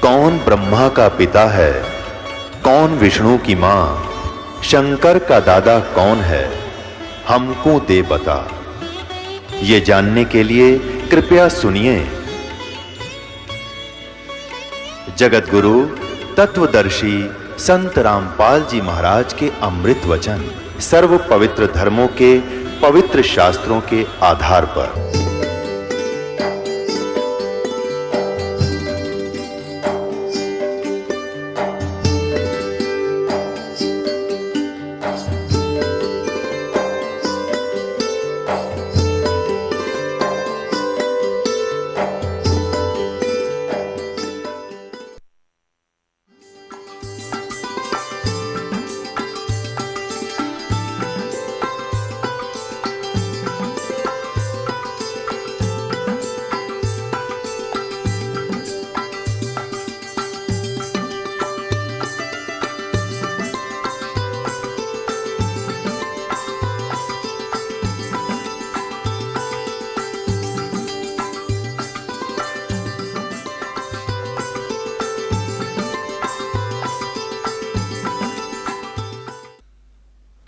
कौन ब्रह्मा का पिता है, कौन विष्णु की मां, शंकर का दादा कौन है, हमको दे बता। ये जानने के लिए कृपया सुनिए। जगत गुरु तत्वदर्शी संत रामपाल जी महाराज के अमृत वचन सर्व पवित्र धर्मों के पवित्र शास्त्रों के आधार पर।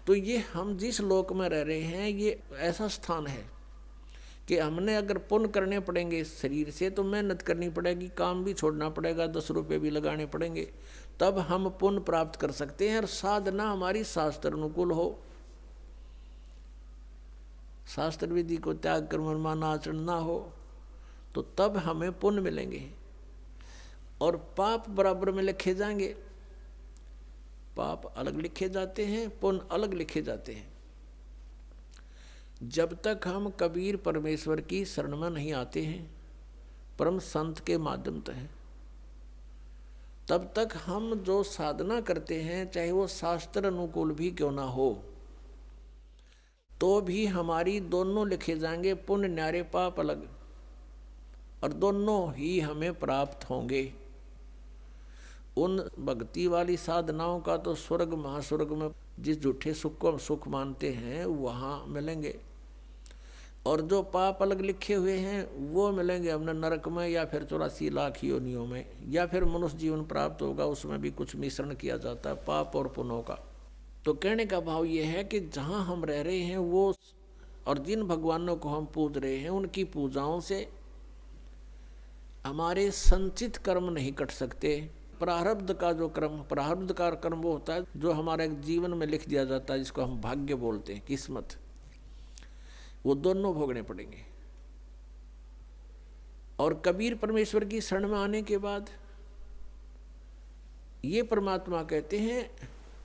तो ये हम जिस लोक में रह रहे हैं ये ऐसा स्थान है कि हमने अगर पुण्य करने पड़ेंगे इस शरीर से तो मेहनत करनी पड़ेगी, काम भी छोड़ना पड़ेगा, 10 रुपये भी लगाने पड़ेंगे, तब हम पुण्य प्राप्त कर सकते हैं। और साधना हमारी शास्त्र अनुकूल हो, शास्त्र विधि को त्याग कर मनमाना आचरण ना हो, तो तब हमें पुण्य मिलेंगे और पाप बराबर में लिखे जाएंगे। पाप अलग लिखे जाते हैं, पुण्य अलग लिखे जाते हैं। जब तक हम कबीर परमेश्वर की शरण में नहीं आते हैं, परम संत के माध्यम से हैं, तब तक हम जो साधना करते हैं चाहे वो शास्त्र अनुकूल भी क्यों ना हो, तो भी हमारी दोनों लिखे जाएंगे, पुण्य न्यारे पाप अलग, और दोनों ही हमें प्राप्त होंगे। उन भक्ति वाली साधनाओं का तो स्वर्ग महास्वर्ग में जिस झूठे सुख को हम सुख मानते हैं वहाँ मिलेंगे, और जो पाप अलग लिखे हुए हैं वो मिलेंगे हमने नरक में, या फिर 84 लाख योनियों में, या फिर मनुष्य जीवन प्राप्त होगा, उसमें भी कुछ मिश्रण किया जाता है पाप और पुण्यों का। तो कहने का भाव ये है कि जहाँ हम रह रहे हैं वो और जिन भगवानों को हम पूज रहे हैं उनकी पूजाओं से हमारे संचित कर्म नहीं कट सकते। प्रारब्ध का जो कर्म, प्रारब्ध का कर्म वो होता है जो हमारे जीवन में लिख दिया जाता है, जिसको हम भाग्य बोलते हैं, किस्मत, वो दोनों भोगने पड़ेंगे। और कबीर परमेश्वर की शरण में आने के बाद ये परमात्मा कहते हैं,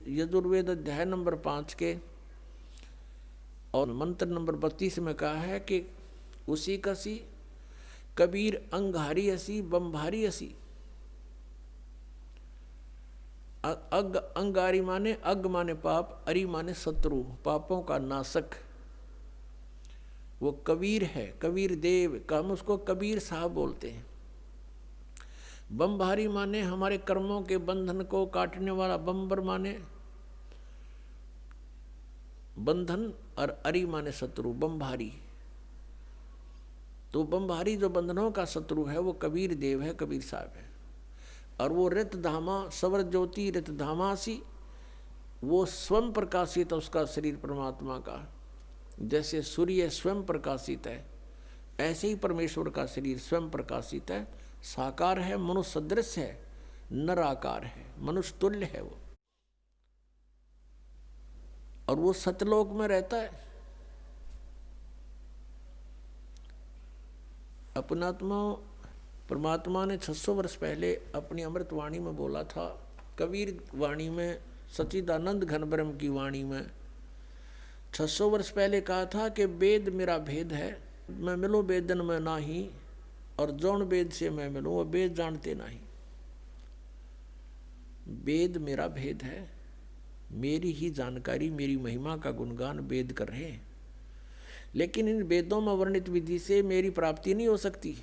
यजुर्वेद अध्याय नंबर 5 के और मंत्र नंबर 32 में कहा है कि उसी कसी कबीर अंगहारी असी बम्भारी असी। अग अंगारी माने अग माने पाप, अरि माने शत्रु, पापों का नाशक, वो कबीर है, कबीर देव का, हम उसको कबीर साहब बोलते हैं। बम्भारी माने हमारे कर्मों के बंधन को काटने वाला, बम्बर माने बंधन, और अरि माने शत्रु, बम्भारी। तो बम्भारी जो बंधनों का शत्रु है वो कबीर देव है, कबीर साहब है। और वो रित धामा सवर ज्योति रित धामासी, वो स्वयं प्रकाशित है उसका शरीर परमात्मा का। जैसे सूर्य स्वयं प्रकाशित है ऐसे ही परमेश्वर का शरीर स्वयं प्रकाशित है, साकार है, मनुष्य सदृश है, नराकार है, मनुष्य तुल्य है वो। और वो सतलोक में रहता है। अपनात्मा परमात्मा ने 600 वर्ष पहले अपनी अमृत वाणी में बोला था, कबीर वाणी में, सच्चिदानंद घन ब्रह्म की वाणी में 600 वर्ष पहले कहा था कि वेद मेरा भेद है, मैं मिलूं वेदन में नाही, और जौन वेद से मैं मिलूं वो वेद जानते नहीं। वेद मेरा भेद है, मेरी ही जानकारी, मेरी महिमा का गुणगान वेद कर रहे हैं, लेकिन इन वेदों में वर्णित विधि से मेरी प्राप्ति नहीं हो सकती,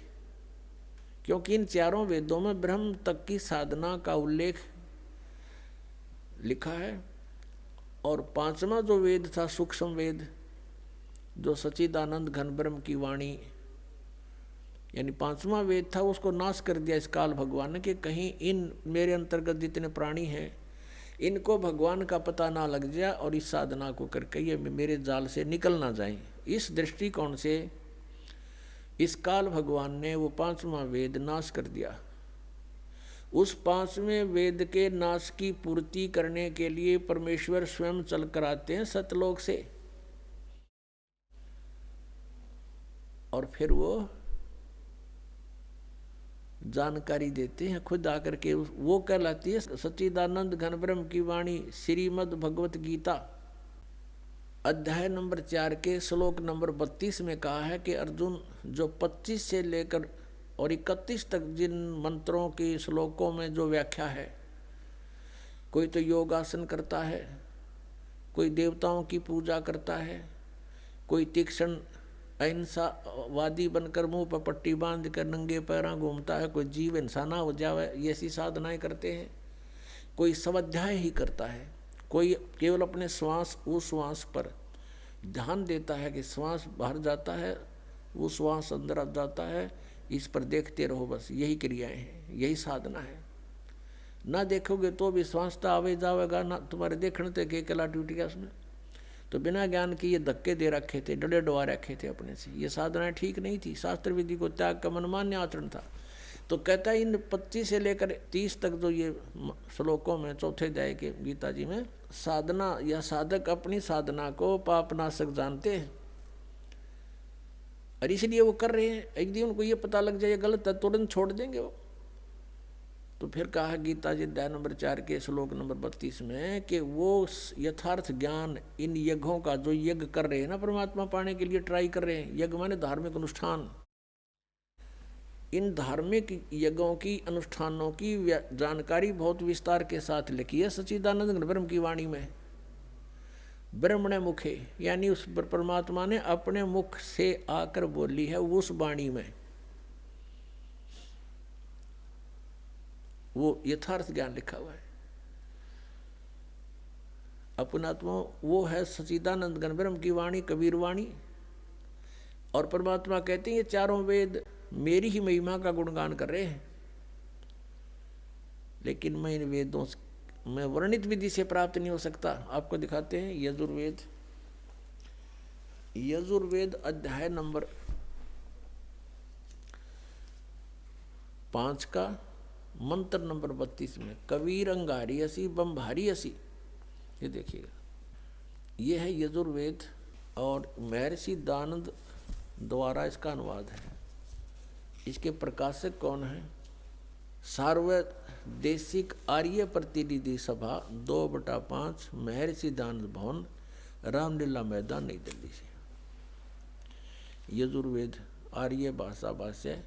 क्योंकि इन चारों वेदों में ब्रह्म तक की साधना का उल्लेख लिखा है। और 5वां जो वेद था सूक्ष्म वेद, जो सच्चिदानंद घन ब्रह्म की वाणी यानी 5वां वेद था, उसको नाश कर दिया इस काल भगवान ने कि कहीं इन मेरे अंतर्गत जितने प्राणी हैं इनको भगवान का पता ना लग जाए और इस साधना को करके ये मेरे जाल से निकल ना जाएं। इस दृष्टिकोण से इस काल भगवान ने वो 5वां वेद नाश कर दिया। उस 5वें वेद के नाश की पूर्ति करने के लिए परमेश्वर स्वयं चल कर आते हैं सतलोक से, और फिर वो जानकारी देते हैं खुद आकर के। वो कहलाती है सच्चिदानंद घन ब्रह्म की वाणी, श्रीमद् भगवत गीता। अध्याय नंबर 4 के श्लोक नंबर 32 में कहा है कि अर्जुन, जो 25 से लेकर और 31 तक जिन मंत्रों की श्लोकों में जो व्याख्या है, कोई तो योगासन करता है, कोई देवताओं की पूजा करता है, कोई तीक्ष्ण अहिंसावादी बनकर मुंह पर पट्टी बांध कर नंगे पैरों घूमता है, कोई जीव इंसान हो जावे, ये ऐसी साधनाएं करते हैं, कोई स्वाध्याय ही करता है, कोई केवल अपने श्वास उश्वास पर ध्यान देता है कि श्वास बाहर जाता है, वो श्वास अंदर आ जाता है, इस पर देखते रहो, बस यही क्रियाएं हैं, यही साधना है। ना देखोगे तो भी श्वास तो आवे जावेगा, ना तुम्हारे देखने तक के कला ड्यूटी है उसमें। तो बिना ज्ञान के ये धक्के दे रखे थे, डरे डुआ रखे थे अपने से, ये साधनाएं ठीक नहीं थी। शास्त्र विधि को त्याग का मनमान्य आचरण था। तो कहता है इन 25 से लेकर 30 तक जो ये श्लोकों में चौथे अध्याय के गीता जी में साधना या साधक अपनी साधना को पापनाशक जानते हैं और इसलिए वो कर रहे हैं। एक दिन उनको ये पता लग जाए गलत है, तुरंत छोड़ देंगे वो। तो फिर कहा गीता जी अध्याय नंबर 4 के श्लोक नंबर 32 में कि वो यथार्थ ज्ञान इन यज्ञों का, जो यज्ञ कर रहे हैं ना परमात्मा पाने के लिए ट्राई कर रहे हैं, यज्ञ माने धार्मिक अनुष्ठान, इन धार्मिक यज्ञों की अनुष्ठानों की जानकारी बहुत विस्तार के साथ लिखी है सच्चिदानंद ब्रह्म की वाणी में। ब्रह्मणे मुखे, यानी उस परमात्मा ने अपने मुख से आकर बोली है उस वाणी में, वो यथार्थ ज्ञान लिखा हुआ है। अपनात्मा वो है सच्चिदानंद घन ब्रह्म की वाणी, कबीर वाणी। और परमात्मा कहते हैं ये चारों वेद मेरी ही महिमा का गुणगान कर रहे हैं, लेकिन मैं इन वेदों में वर्णित विधि से प्राप्त नहीं हो सकता। आपको दिखाते हैं यजुर्वेद, यजुर्वेद अध्याय नंबर 5 का मंत्र नंबर 32 में कबीर अंगारी असी बम भारी असी, ये देखिएगा, ये है यजुर्वेद और महर्षि दानंद द्वारा इसका अनुवाद है। इसके प्रकाशक कौन है? सार्वदेशिक आर्य प्रतिनिधि सभा 2/5 महर्षि दानंद भवन, रामलीला मैदान, नई दिल्ली से। यजुर्वेद आर्य भाषा भाष्य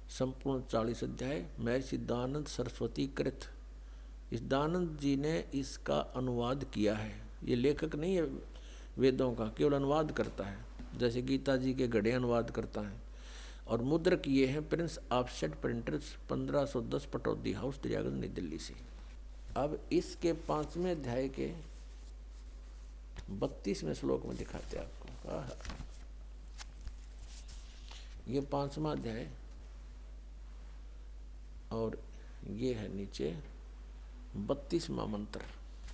संपूर्ण 40 अध्याय, महर्षि दानंद सरस्वती कृत। इस दानंद जी ने इसका अनुवाद किया है। ये लेखक नहीं है वेदों का, केवल अनुवाद करता है, जैसे गीता जी के गढ़े अनुवाद करता है। और मुद्रक ये हैं Prince offset printers, 1510 Pataudi house, Daryaganj, नई दिल्ली से। अब इसके 5वें अध्याय के 32वें श्लोक में दिखाते हैं आपको। ये 5वां अध्याय और ये है नीचे 32वां मंत्र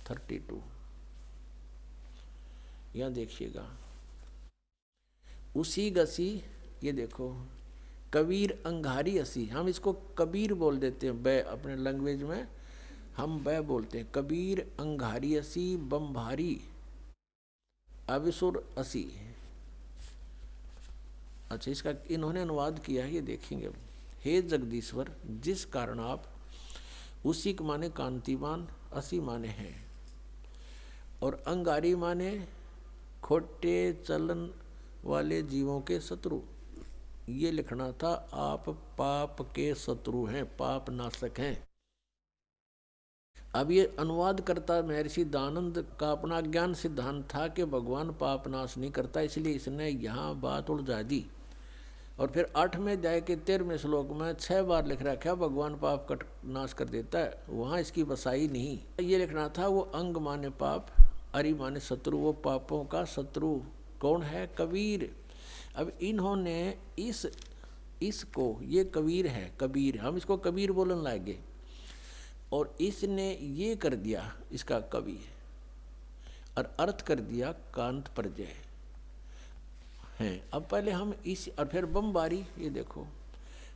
32। यहाँ देखिएगा, उसी गसी, ये देखो, कबीर अंगारी असी, हम इसको कबीर बोल देते हैं, बै अपने लैंग्वेज में हम बै बोलते हैं। कबीर अंगारी असी बम भारी अविसुर असी। अच्छा, इसका इन्होंने अनुवाद किया है, ये देखेंगे। हे जगदीश्वर, जिस कारण आप, उसी के माने कांतिमान, असी माने हैं, और अंगारी माने खोटे चलन वाले जीवों के शत्रु। ये लिखना था, आप पाप के शत्रु हैं, पाप नाशक हैं। अब ये अनुवाद करता महर्षि दानंद का अपना ज्ञान सिद्धांत था कि भगवान पाप नाश नहीं करता, इसलिए इसने यहाँ बात उलझा दी। और फिर 8वें अध्याय के 13वें श्लोक में 6 बार लिख रखा है भगवान पाप का नाश कर देता है, वहाँ इसकी बसाई नहीं। ये लिखना था, वो अंग माने पाप, अरि माने शत्रु, वो पापों का शत्रु कौन है? कबीर। अब इन्होंने इसको, ये कबीर है, कबीर, हम इसको कबीर बोलने लगे और इसने ये कर दिया इसका कवि है और अर्थ कर दिया कांत परजय है। अब पहले हम इस, और फिर बमबारी, ये देखो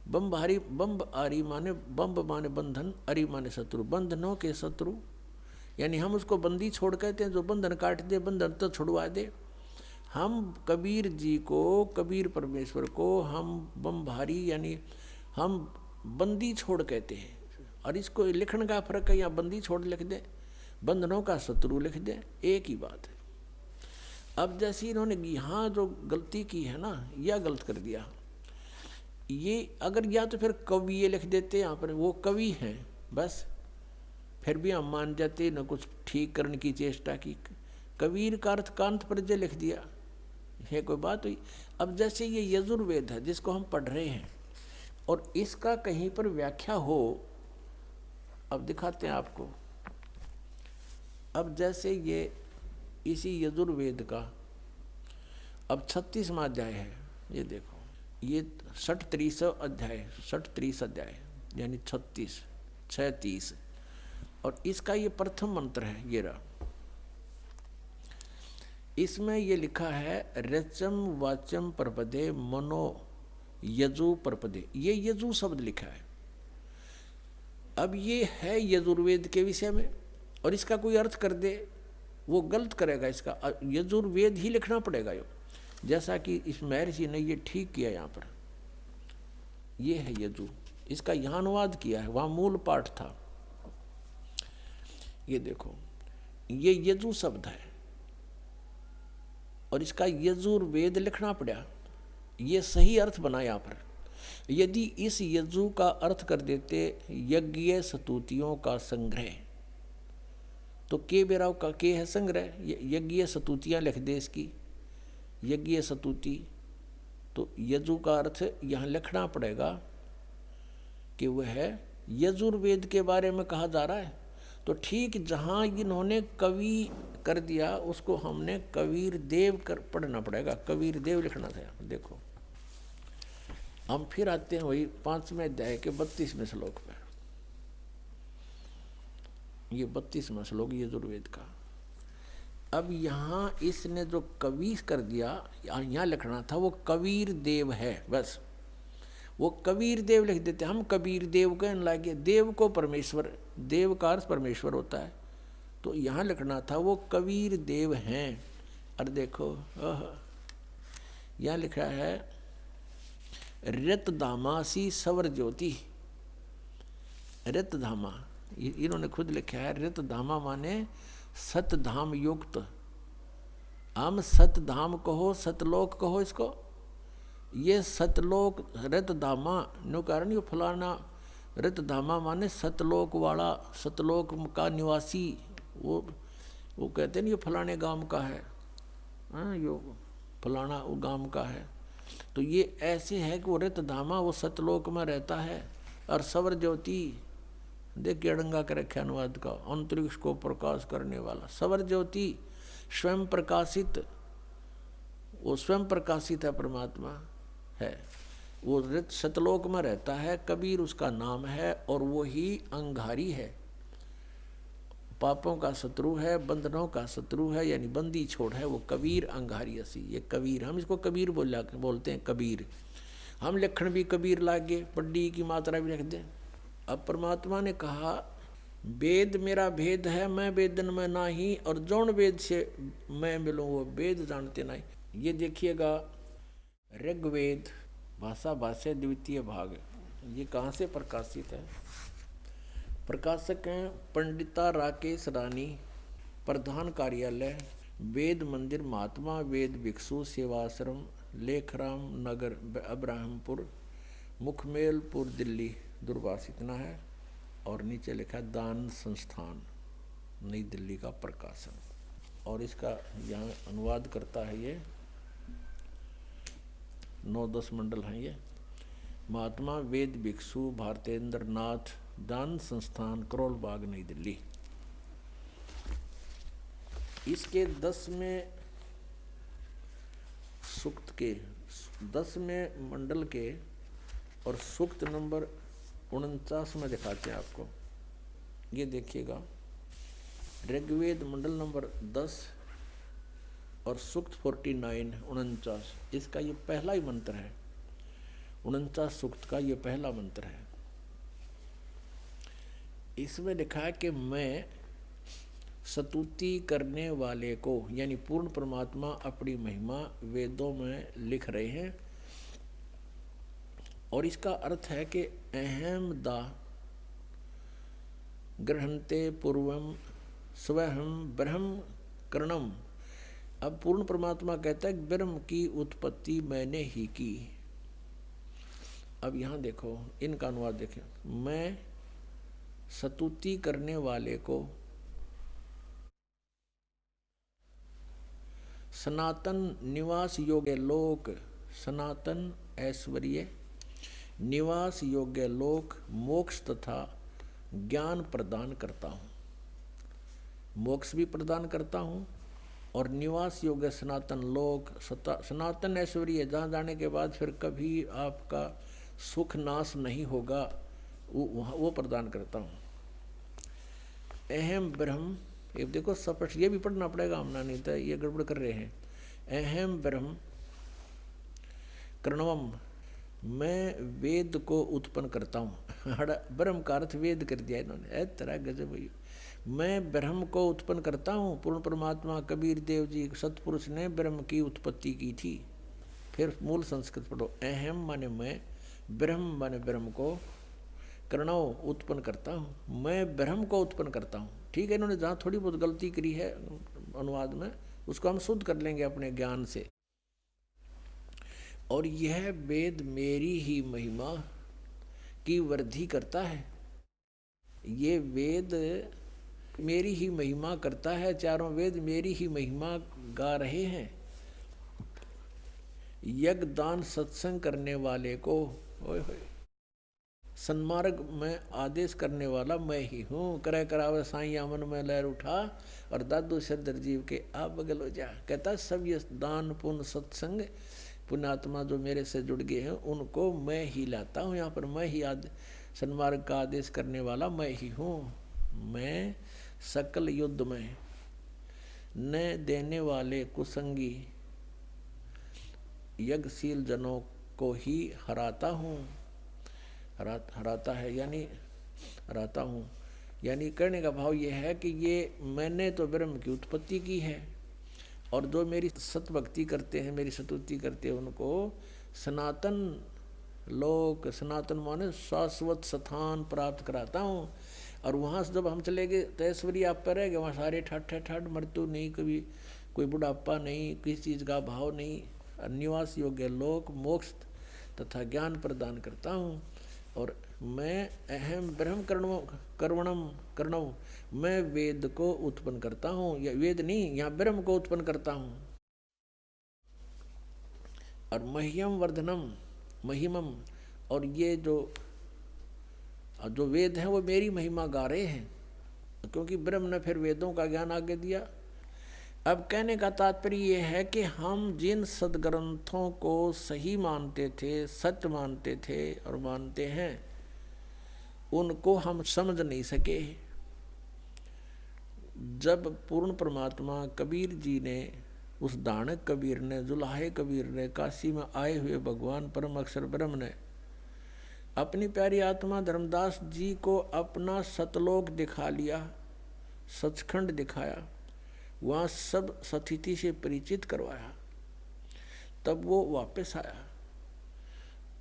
बमबारी, बम्ब आरी माने, बम्ब माने बंधन, अरी माने शत्रु, बंधनों के शत्रु, यानी हम उसको बंदी छोड़ कहते हैं, जो बंधन काट दे, बंधन तो छुड़वा दे। हम कबीर जी को, कबीर परमेश्वर को हम बमबारी यानी हम बंदी छोड़ कहते हैं। और इसको लिखने का फर्क है, या बंदी छोड़ लिख दे, बंधनों का शत्रु लिख दे, एक ही बात है। अब जैसे इन्होंने यहाँ जो गलती की है ना, यह गलत कर दिया। ये अगर या तो फिर कवि ये लिख देते यहाँ पर, वो कवि हैं बस, फिर भी हम मान जाते, न कुछ ठीक करने की चेष्टा की। कबीर का अर्थ कांत परजय लिख दिया, है कोई बात हुई। अब जैसे ये यजुर्वेद है जिसको हम पढ़ रहे हैं और इसका कहीं पर व्याख्या हो, अब दिखाते हैं आपको। अब जैसे ये इसी यजुर्वेद का अब 36वां अध्याय है, ये देखो, ये 36 अध्याय, 36 अध्याय यानी 36 36, और इसका ये प्रथम मंत्र है, ये रहा। इसमें ये लिखा है रचम वाचम परपदे मनो यजु परपदे, ये यजु शब्द लिखा है। अब ये है यजुर्वेद के विषय में, और इसका कोई अर्थ कर दे वो गलत करेगा, इसका यजुर्वेद ही लिखना पड़ेगा। यो जैसा कि इस महर्षि ने ये ठीक किया, यहाँ पर ये है यजु, इसका यहाँ अनुवाद किया है, वहाँ मूल पाठ था। ये देखो, ये यजु शब्द है और इसका यजुर्वेद लिखना पड़ा, ये सही अर्थ बना यहाँ पर। यदि इस यजु का अर्थ कर देते यज्ञ स्तुतियों का संग्रह, तो के बेराव का के है संग्रह, यज्ञ स्तुतियाँ लिख दे इसकी, यज्ञ स्तुति, तो यजु का अर्थ यहाँ लिखना पड़ेगा कि वह है यजुर्वेद के बारे में कहा जा रहा है। तो ठीक जहाँ इन्होंने कवि कर दिया, उसको हमने कबीर देव कर पढ़ना पड़ेगा, कबीर देव लिखना था। देखो हम फिर आते हैं वही 5वें अध्याय के 32वें श्लोक पर। ये 32वां श्लोक यजुर्वेद का। अब यहाँ इसने जो कवि कर दिया, यहाँ लिखना था वो कबीर देव है, बस वो कबीर देव लिख देते। हम कबीर देव कहने लगे, देव को परमेश्वर, देव का अर्थ परमेश्वर होता है, तो यहाँ लिखना था वो कबीर देव हैं। और देखो यहाँ लिखा है रतधामासी सवर ज्योति, रतधामा इन्होंने खुद लिखा है। रतधामा माने सतधाम युक्त, हम सतधाम कहो, सतलोक कहो इसको, ये सतलोक रतधामा नो कारण ये फलाना, रतधामा माने सतलोक वाला, सतलोक का निवासी, वो कहते नहीं ये फलाने गांव का है, हाँ यो फलाना वो गांव का है। तो ये ऐसे है कि वो रतधामा वो सतलोक में रहता है। और सवर ज्योति देखिए अड़ंगा कर रखे अनुवाद का, अंतरिक्ष को प्रकाश करने वाला सवर ज्योति, स्वयं प्रकाशित, वो स्वयं प्रकाशित है, परमात्मा है, वो सतलोक में रहता है। कबीर उसका नाम है और वो ही अंगारी है, पापों का शत्रु है, बंधनों का शत्रु है, यानी बंदी छोड़ है वो कबीर अंगारी असी। ये कबीर, हम इसको कबीर बोलते हैं कबीर। हम लिखण भी कबीर लागे, पड्डी की मात्रा भी रख दें। अब परमात्मा ने कहा वेद मेरा भेद है, मैं वेदन में नाही, और जौन वेद से मैं मिलूँ वो वेद जानते नहीं। ये देखिएगा ऋग्वेद भाषा भाष्य द्वितीय भाग, ये कहाँ से प्रकाशित है? प्रकाशक हैं पंडिता राकेश रानी, प्रधान कार्यालय वेद मंदिर महात्मा वेद भिक्षु सेवाश्रम, लेखराम नगर अब्राहमपुर, मुखमेलपुर दिल्ली, दूरभाष इतना है। और नीचे लिखा दान संस्थान नई दिल्ली का प्रकाशन। और इसका यहाँ अनुवाद करता है ये 9-10 मंडल हैं। ये महात्मा वेद भिक्षु भारतेंद्र नाथ दान संस्थान करोल बाग नई दिल्ली। इसके 10वें सूक्त के 10वें मंडल के और सूक्त नंबर 49 में दिखाते हैं आपको। ये देखिएगा, ऋग्वेद मंडल नंबर 10 और सूक्त 49 इसका ये पहला ही मंत्र है। 49 सूक्त का ये पहला मंत्र है। इसमें लिखा है कि मैं स्तुति करने वाले को, यानी पूर्ण परमात्मा अपनी महिमा वेदों में लिख रहे हैं। और इसका अर्थ है कि अहम दा गृहन्ते पूर्वम स्वहम ब्रह्म करणम। अब पूर्ण परमात्मा कहता है ब्रह्म की उत्पत्ति मैंने ही की। अब यहाँ देखो, इनका अनुवाद देखें। मैं स्तुति करने वाले को सनातन निवास योग्य लोक, सनातन ऐश्वर्य निवास योग्य लोक, मोक्ष तथा ज्ञान प्रदान करता हूँ। मोक्ष भी प्रदान करता हूँ और निवास योग्य सनातन लोक, सनातन ऐश्वर्य, जहाँ जाने के बाद फिर कभी आपका सुख नाश नहीं होगा, वो प्रदान करता हूँ। अहम ब्रह्म, ये देखो स्पष्ट, ये भी पढ़ना पड़ेगा, हमने नहीं तो ये गड़बड़ कर रहे हैं। अहम ब्रह्म करणवम, मैं वेद को उत्पन्न करता हूँ। ब्रह्म का अर्थ वेद कर दिया इन्होंने, तरह गजब हुई। मैं ब्रह्म को उत्पन्न करता हूँ। पूर्ण परमात्मा कबीर देव जी सतपुरुष ने ब्रह्म की उत्पत्ति की थी। फिर मूल संस्कृत पढ़ो। अहम माने मैं, ब्रह्म माने ब्रह्म को, करणव उत्पन्न करता हूँ। मैं ब्रह्म को उत्पन्न करता हूँ। ठीक है, इन्होंने जहाँ थोड़ी बहुत गलती करी है अनुवाद में, उसको हम शुद्ध कर लेंगे अपने ज्ञान से। और यह वेद मेरी ही महिमा की वृद्धि करता है। ये वेद मेरी ही महिमा करता है। चारों वेद मेरी ही महिमा गा रहे हैं। यज्ञ दान सत्संग करने वाले को सन्मार्ग में आदेश करने वाला मैं ही हूँ। करे करावे साईं मन में लहर उठा और दादू सदर जीव के आप बगल हो जा। कहता सब ये दान पुण्य सत्संग पुण्यात्मा जो मेरे से जुड़ गए हैं उनको मैं ही लाता हूँ। यहाँ पर मैं ही सन्मार्ग का आदेश करने वाला मैं ही हूँ। मैं सकल युद्ध में न देने वाले कुसंगी यज्ञशील जनों को ही हराता हूँ। हराता है यानी हराता हूँ, यानी कहने का भाव ये है कि ये मैंने तो ब्रह्म की उत्पत्ति की है और जो मेरी सतभक्ति करते हैं, मेरी स्तुति करते हैं, उनको सनातन लोक, सनातन माने शाश्वत स्थान प्राप्त कराता हूँ। और वहाँ से जब हम चले गए तो ऐश्वर्य आप पर रहेगा, वहाँ सारे ठट मृत्यु नहीं, कभी कोई बुढ़ापा नहीं, किसी चीज़ का भाव नहीं। निवास योग्य लोक, मोक्ष तथा ज्ञान प्रदान करता हूँ। और मैं अहम ब्रह्म कर्णव, मैं वेद को उत्पन्न करता हूँ। या वेद नहीं, यहाँ ब्रह्म को उत्पन्न करता हूँ। और मह्यम वर्धनम, महिमम, और ये जो वेद हैं वो मेरी महिमा गा रहे हैं, क्योंकि ब्रह्म ने फिर वेदों का ज्ञान आगे दिया। अब कहने का तात्पर्य ये है कि हम जिन सदग्रंथों को सही मानते थे, सच मानते थे और मानते हैं, उनको हम समझ नहीं सके। जब पूर्ण परमात्मा कबीर जी ने, उस दानक कबीर ने, जुलाहे कबीर ने, काशी में आए हुए भगवान परम अक्षर ब्रह्म ने अपनी प्यारी आत्मा धर्मदास जी को अपना सतलोक दिखा लिया, सचखंड दिखाया, वहाँ सब सतिथि से परिचित करवाया, तब वो वापस आया,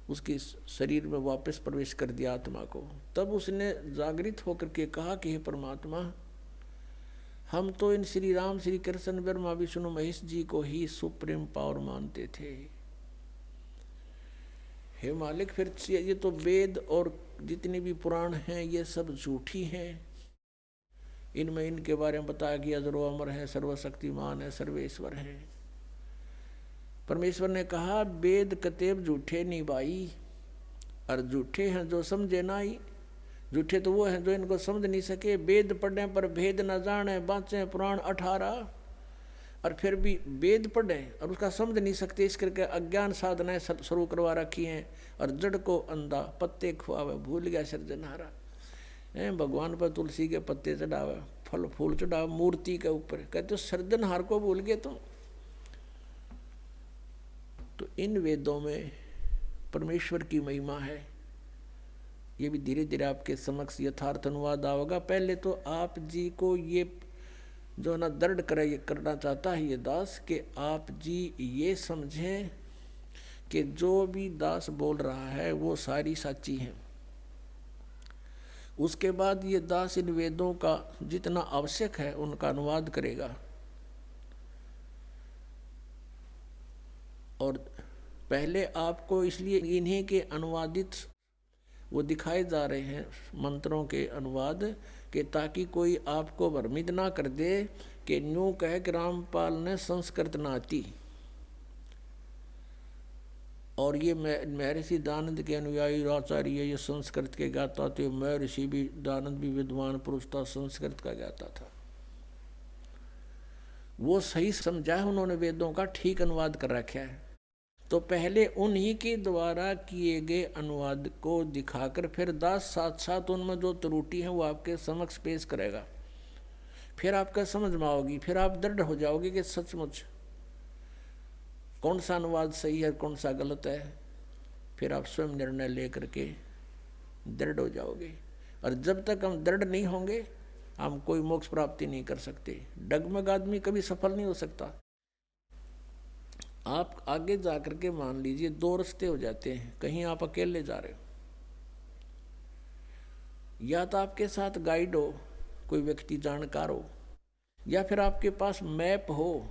उसके शरीर में वापस प्रवेश कर दिया आत्मा को। तब उसने जागृत होकर के कहा कि हे परमात्मा, हम तो इन श्री राम, श्री कृष्ण, ब्रह्मा विष्णु महेश जी को ही सुप्रीम पावर मानते थे। हे मालिक, फिर ये तो वेद और जितने भी पुराण हैं ये सब झूठी हैं। इनमें इनके बारे में बताया गया जो अमर है, सर्वशक्तिमान है, सर्वेश्वर है। परमेश्वर ने कहा वेद कतेब झूठे नहीं भाई, और झूठे हैं जो समझे ना ही। झूठे तो वो हैं जो इनको समझ नहीं सके। वेद पढ़ने पर भेद न जाने, बाँचे पुराण 18। और फिर भी वेद पढ़े और उसका समझ नहीं सकते, इस करके अज्ञान साधनाएं शुरू करवा रखी हैं। और जड़ को अंधा पत्ते खुआवे, भूल गया सृजनहारा। भगवान पर तुलसी के पत्ते चढ़ावे, फल फूल चढ़ावे मूर्ति के ऊपर, कहते हो सृजनहार को भूल गए तुम। तो इन वेदों में परमेश्वर की महिमा है। ये भी धीरे धीरे आपके समक्ष यथार्थ अनुवाद आओगा। पहले तो आप जी को ये जो ना दृढ़ करना चाहता है ये दास, कि आप जी ये समझें कि जो भी दास बोल रहा है वो सारी साची है। उसके बाद ये दास इन वेदों का जितना आवश्यक है उनका अनुवाद करेगा। और पहले आपको इसलिए इन्हीं के अनुवादित वो दिखाए जा रहे हैं मंत्रों के अनुवाद, कि ताकि कोई आपको भ्रमित ना कर दे कि न्यू कहे कि रामपाल ने संस्कृत ना आती। और ये महर्षि दानंद के अनुयायी आचार्य ये संस्कृत के गाता थे, महर्षि भी दानंद भी विद्वान पुरुष था, संस्कृत का गाता था। वो सही समझा है उन्होंने, वेदों का ठीक अनुवाद कर रखा है। तो पहले उन्हीं के द्वारा किए गए अनुवाद को दिखाकर फिर दास साथ साथ उनमें जो त्रुटि है वो आपके समक्ष पेश करेगा। फिर आपका समझ में आओगी, फिर आप दृढ़ हो जाओगे कि सचमुच कौन सा अनुवाद सही है कौन सा गलत है। फिर आप स्वयं निर्णय लेकर के दृढ़ हो जाओगे। और जब तक हम दृढ़ नहीं होंगे हम कोई मोक्ष प्राप्ति नहीं कर सकते। डगमग आदमी कभी सफल नहीं हो सकता। आप आगे जाकर के मान लीजिए दो रास्ते हो जाते हैं। कहीं आप अकेले जा रहे हो, या तो आपके साथ गाइड हो, कोई व्यक्ति जानकार हो, या फिर आपके पास मैप हो।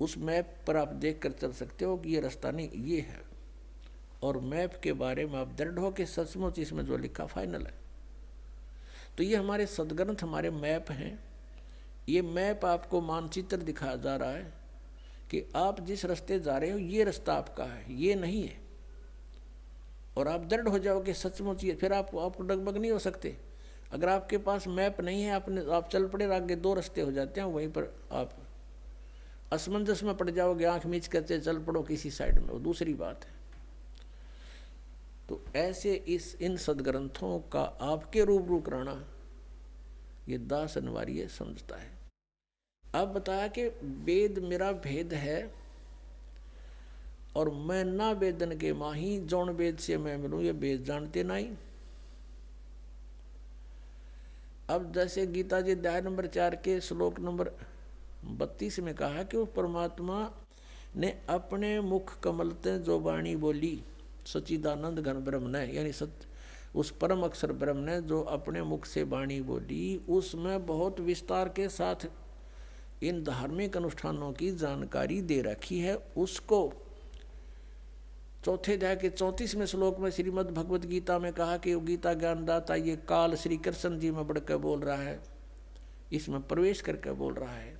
उस मैप पर आप देख कर चल सकते हो कि ये रास्ता नहीं ये है, और मैप के बारे में आप दृढ़ हो कि सचमुच इसमें जो लिखा फाइनल है। तो ये हमारे सदग्रंथ हमारे मैप हैं। ये मैप आपको मानचित्र दिखाया जा रहा है कि आप जिस रास्ते जा रहे हो ये रास्ता आपका है, ये नहीं है। और आप दृढ़ हो जाओ कि सचमुच ये, फिर आपको डगमग नहीं हो सकते। अगर आपके पास मैप नहीं है, आप चल पड़े, आगे दो रास्ते हो जाते हैं, वहीं पर आप असमंजस में पड़ जाओगे, आंख मीच करते चल पड़ो किसी साइड में, वो दूसरी बात है। तो ऐसे इन सदग्रंथों का आपके रूबरू कराना ये दास अनिवार्य समझता है। अब बताया कि वेद मेरा भेद है और मैं ना वेदन के माही, जौन वेद से मैं मिलूं ये वेद जानते नहीं। अब जैसे गीता जी अध्याय नंबर 4 के श्लोक नंबर 32 में कहा कि वो परमात्मा ने अपने मुख कमल ते जो वाणी बोली, सच्चिदानंद घन ब्रह्म ने, यानी उस परम अक्षर ब्रह्म ने जो अपने मुख से वाणी बोली, उसमें बहुत विस्तार के साथ इन धार्मिक अनुष्ठानों की जानकारी दे रखी है। उसको चौथे अध्याय के 34वें श्लोक में श्रीमद् भगवत गीता में कहा कि गीता ज्ञानदाता ये काल श्री कृष्ण जी में बढ़कर बोल रहा है, इसमें प्रवेश करके बोल रहा है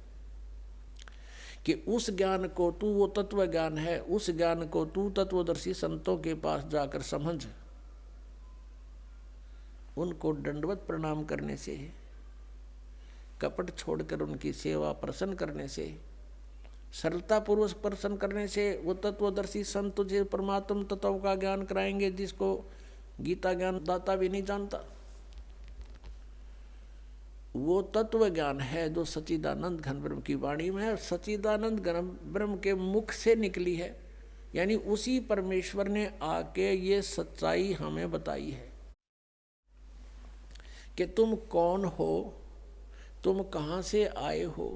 कि उस ज्ञान को तू, वो तत्व ज्ञान है, उस ज्ञान को तू तत्वदर्शी संतों के पास जाकर समझ। उनको दंडवत प्रणाम करने से, कपट छोड़कर उनकी सेवा प्रसन्न करने से, सरलता पूर्वक प्रसन्न करने से वो तत्वदर्शी संत तुझे परमात्म तत्व का ज्ञान कराएंगे जिसको गीता ज्ञान दाता भी नहीं जानता। वो तत्व ज्ञान है जो सच्चिदानंद घन ब्रह्म की वाणी में है, और सच्चिदानंद घन ब्रह्म के मुख से निकली है। यानी उसी परमेश्वर ने आके ये सच्चाई हमें बताई है कि तुम कौन हो, तुम कहाँ से आए हो,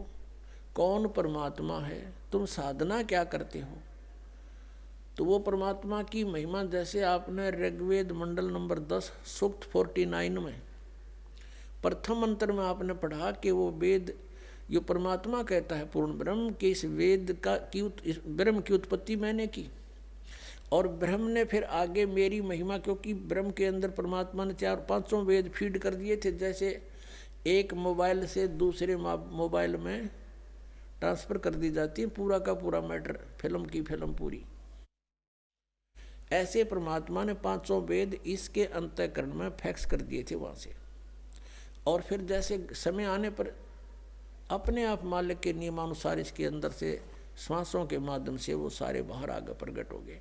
कौन परमात्मा है, तुम साधना क्या करते हो। तो वो परमात्मा की महिमा जैसे आपने ऋग्वेद मंडल नंबर 10 सूक्त 49 में प्रथम मंत्र में आपने पढ़ा कि वो वेद जो परमात्मा कहता है पूर्ण ब्रह्म के, इस वेद का इस ब्रह्म की उत्पत्ति मैंने की। और ब्रह्म ने फिर आगे मेरी महिमा, क्योंकि ब्रह्म के अंदर परमात्मा ने 4-5 वेद फीड कर दिए थे, जैसे एक मोबाइल से दूसरे मोबाइल में ट्रांसफ़र कर दी जाती है पूरा का पूरा मैटर, फिल्म की फिल्म पूरी। ऐसे परमात्मा ने 500 वेद इसके अंतःकरण में फैक्स कर दिए थे वहाँ से। और फिर जैसे समय आने पर अपने आप मालिक के नियमानुसार इसके अंदर से श्वासों के माध्यम से वो सारे बाहर आगे प्रकट हो गए।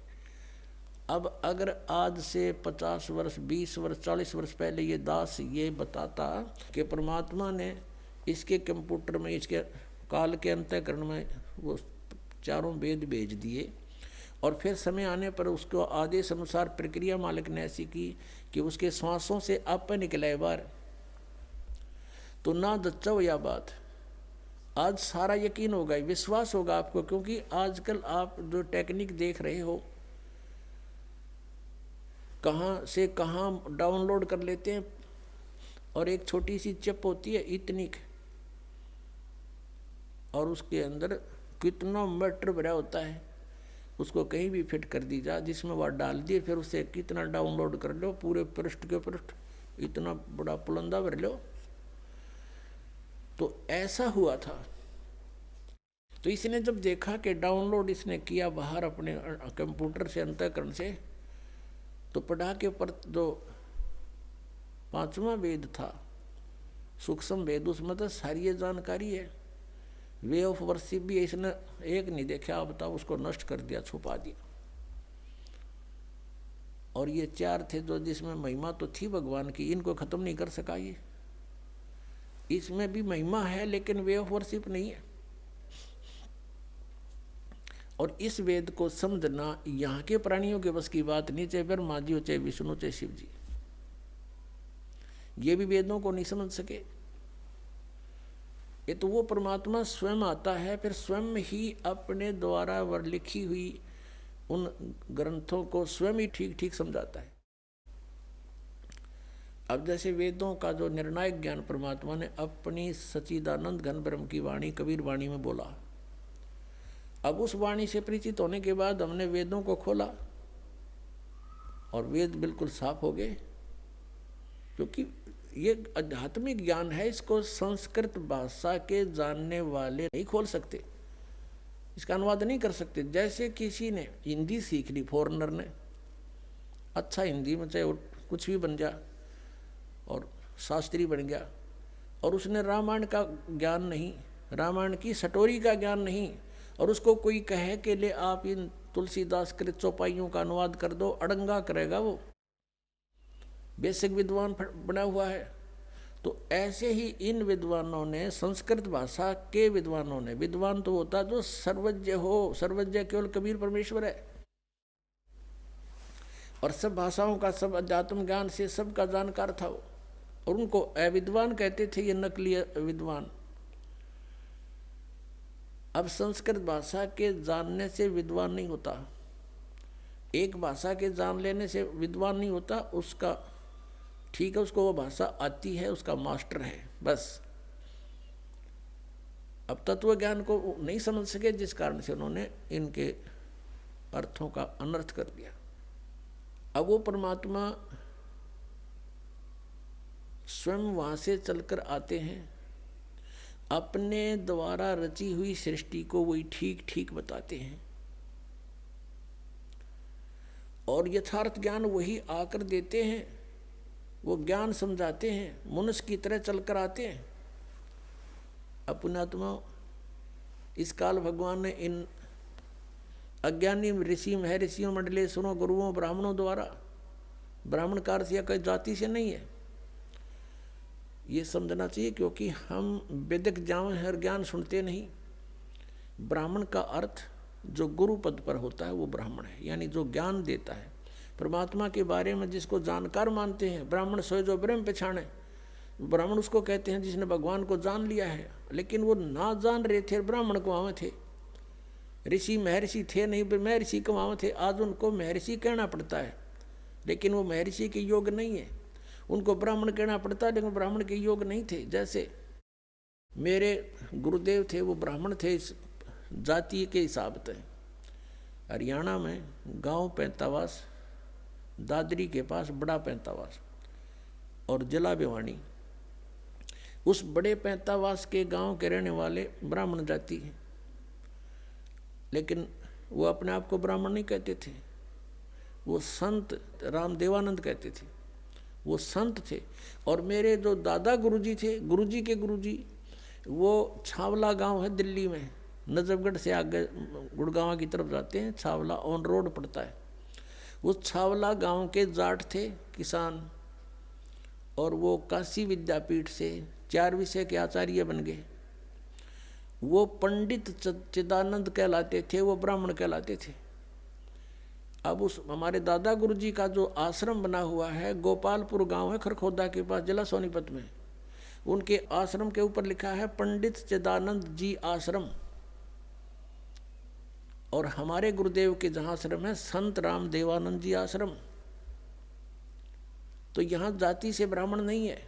अब अगर आज से 50 वर्ष 20 वर्ष 40 वर्ष पहले ये दास ये बताता कि परमात्मा ने इसके कंप्यूटर में इसके काल के अंतःकरण में वो चारों वेद भेज दिए और फिर समय आने पर उसको आदेश अनुसार प्रक्रिया मालिक ने ऐसी की कि उसके श्वासों से आप निकले बाहर, तो ना दच्चा यह बात आज सारा यकीन होगा, विश्वास होगा आपको। क्योंकि आजकल आप जो टेक्निक देख रहे हो कहाँ से कहाँ डाउनलोड कर लेते हैं, और एक छोटी सी चिप होती है इतनी, और उसके अंदर कितना मैटर भरा होता है, उसको कहीं भी फिट कर दी जा, जिसमें वह डाल दिए, फिर उसे कितना डाउनलोड कर लो, पूरे पृष्ठ के पृष्ठ इतना बड़ा पुलंदा भर लो। तो ऐसा हुआ था। तो इसने जब देखा कि डाउनलोड इसने किया बाहर अपने कंप्यूटर से अंतःकरण से, तो पढ़ा के पर जो 5वां वेद था सूक्ष्म वेद, उसमें तो सारी ये जानकारी है। वे ऑफ वर्शिप भी इसने एक नहीं देखा, आप बताओ, उसको नष्ट कर दिया, छुपा दिया। और ये 4 थे जो जिसमें महिमा तो थी भगवान की, इनको खत्म नहीं कर सका ये। इसमें भी महिमा है लेकिन वे ऑफ वर्शिप नहीं है। और इस वेद को समझना यहाँ के प्राणियों के बस की बात नहीं, चाहे ब्रह्मा जी हो, चाहे विष्णु, चाहे शिव जी, ये भी वेदों को नहीं समझ सके। ये तो वो परमात्मा स्वयं आता है, फिर स्वयं ही अपने द्वारा वर लिखी हुई उन ग्रंथों को स्वयं ही ठीक ठीक समझाता है। अब जैसे वेदों का जो निर्णायक ज्ञान परमात्मा ने अपनी सच्चिदानंद घन ब्रह्म की वाणी कबीर वाणी में बोला, अब उस वाणी से परिचित होने के बाद हमने वेदों को खोला और वेद बिल्कुल साफ हो गए। क्योंकि ये आध्यात्मिक ज्ञान है, इसको संस्कृत भाषा के जानने वाले नहीं खोल सकते, इसका अनुवाद नहीं कर सकते। जैसे किसी ने हिंदी सीख ली, फॉरेनर ने, अच्छा हिंदी में चाहे कुछ भी बन जा और शास्त्री बन गया, और उसने रामायण का ज्ञान नहीं, रामायण की सटोरी का ज्ञान नहीं, और उसको कोई कहे कि ले आप इन तुलसीदास कृत चौपाइयों का अनुवाद कर दो, अड़ंगा करेगा वो, बेसिक विद्वान बना हुआ है। तो ऐसे ही इन विद्वानों ने, संस्कृत भाषा के विद्वानों ने, विद्वान तो होता जो सर्वज्ञ हो, सर्वज्ञ केवल कबीर परमेश्वर है, और सब भाषाओं का, सब अध्यात्म ज्ञान से सबका जानकार था वो, और उनको अविद्वान कहते थे, ये नकली विद्वान। अब संस्कृत भाषा के जानने से विद्वान नहीं होता, एक भाषा के जान लेने से विद्वान नहीं होता, उसका ठीक है, उसको वो भाषा आती है, उसका मास्टर है, बस। अब तत्व ज्ञान को नहीं समझ सके, जिस कारण से उन्होंने इनके अर्थों का अनर्थ कर दिया। अब वो परमात्मा स्वयं वहां से चलकर आते हैं, अपने द्वारा रची हुई सृष्टि को वही ठीक ठीक बताते हैं, और यथार्थ ज्ञान वही आकर देते हैं, वो ज्ञान समझाते हैं, मनुष्य की तरह चलकर आते हैं। अपनात्मा इस काल भगवान ने इन अज्ञानी ऋषि महर्षियों मंडलेश्वरों गुरुओं ब्राह्मणों द्वारा, ब्राह्मण का अर्थ या कोई जाति से नहीं है, ये समझना चाहिए। क्योंकि हम वेदिक हर ज्ञान सुनते नहीं। ब्राह्मण का अर्थ जो गुरु पद पर होता है वो ब्राह्मण है, यानी जो ज्ञान देता है परमात्मा के बारे में, जिसको जानकार मानते हैं। ब्राह्मण सोए जो ब्रह्म पहचाने, ब्राह्मण उसको कहते हैं जिसने भगवान को जान लिया है। लेकिन वो ना जान रहे थे, ब्राह्मण को वहाँ थे, ऋषि महर्षि थे नहीं, महर्षि को वहाँ थे। आज उनको महर्षि कहना पड़ता है, लेकिन वो महर्षि के योग नहीं है। उनको ब्राह्मण कहना पड़ता है, लेकिन ब्राह्मण के योग नहीं थे। जैसे मेरे गुरुदेव थे, वो ब्राह्मण थे इस जाति के हिसाब से। हरियाणा में गांव पैंतावास, दादरी के पास बड़ा पैंतावास और जिला भिवानी, उस बड़े पैंतावास के गांव के रहने वाले ब्राह्मण जाति हैं, लेकिन वो अपने आप को ब्राह्मण नहीं कहते थे, वो संत रामदेवानंद कहते थे, वो संत थे। और मेरे जो दादा गुरुजी थे, गुरुजी के गुरुजी, वो छावला गांव है दिल्ली में, नजफगढ़ से आगे गुड़गांव की तरफ जाते हैं, छावला ऑन रोड पड़ता है। वो छावला गांव के जाट थे किसान, और वो काशी विद्यापीठ से 4 विषय के आचार्य बन गए। वो पंडित चिदानंद कहलाते थे, वो ब्राह्मण कहलाते थे। अब उस हमारे दादा गुरु जी का जो आश्रम बना हुआ है, गोपालपुर गांव है खरखोदा के पास, जिला सोनीपत में, उनके आश्रम के ऊपर लिखा है पंडित चिदानंद जी आश्रम। और हमारे गुरुदेव के जहाँ आश्रम है संत राम देवानंद जी आश्रम। तो यहाँ जाति से ब्राह्मण नहीं है,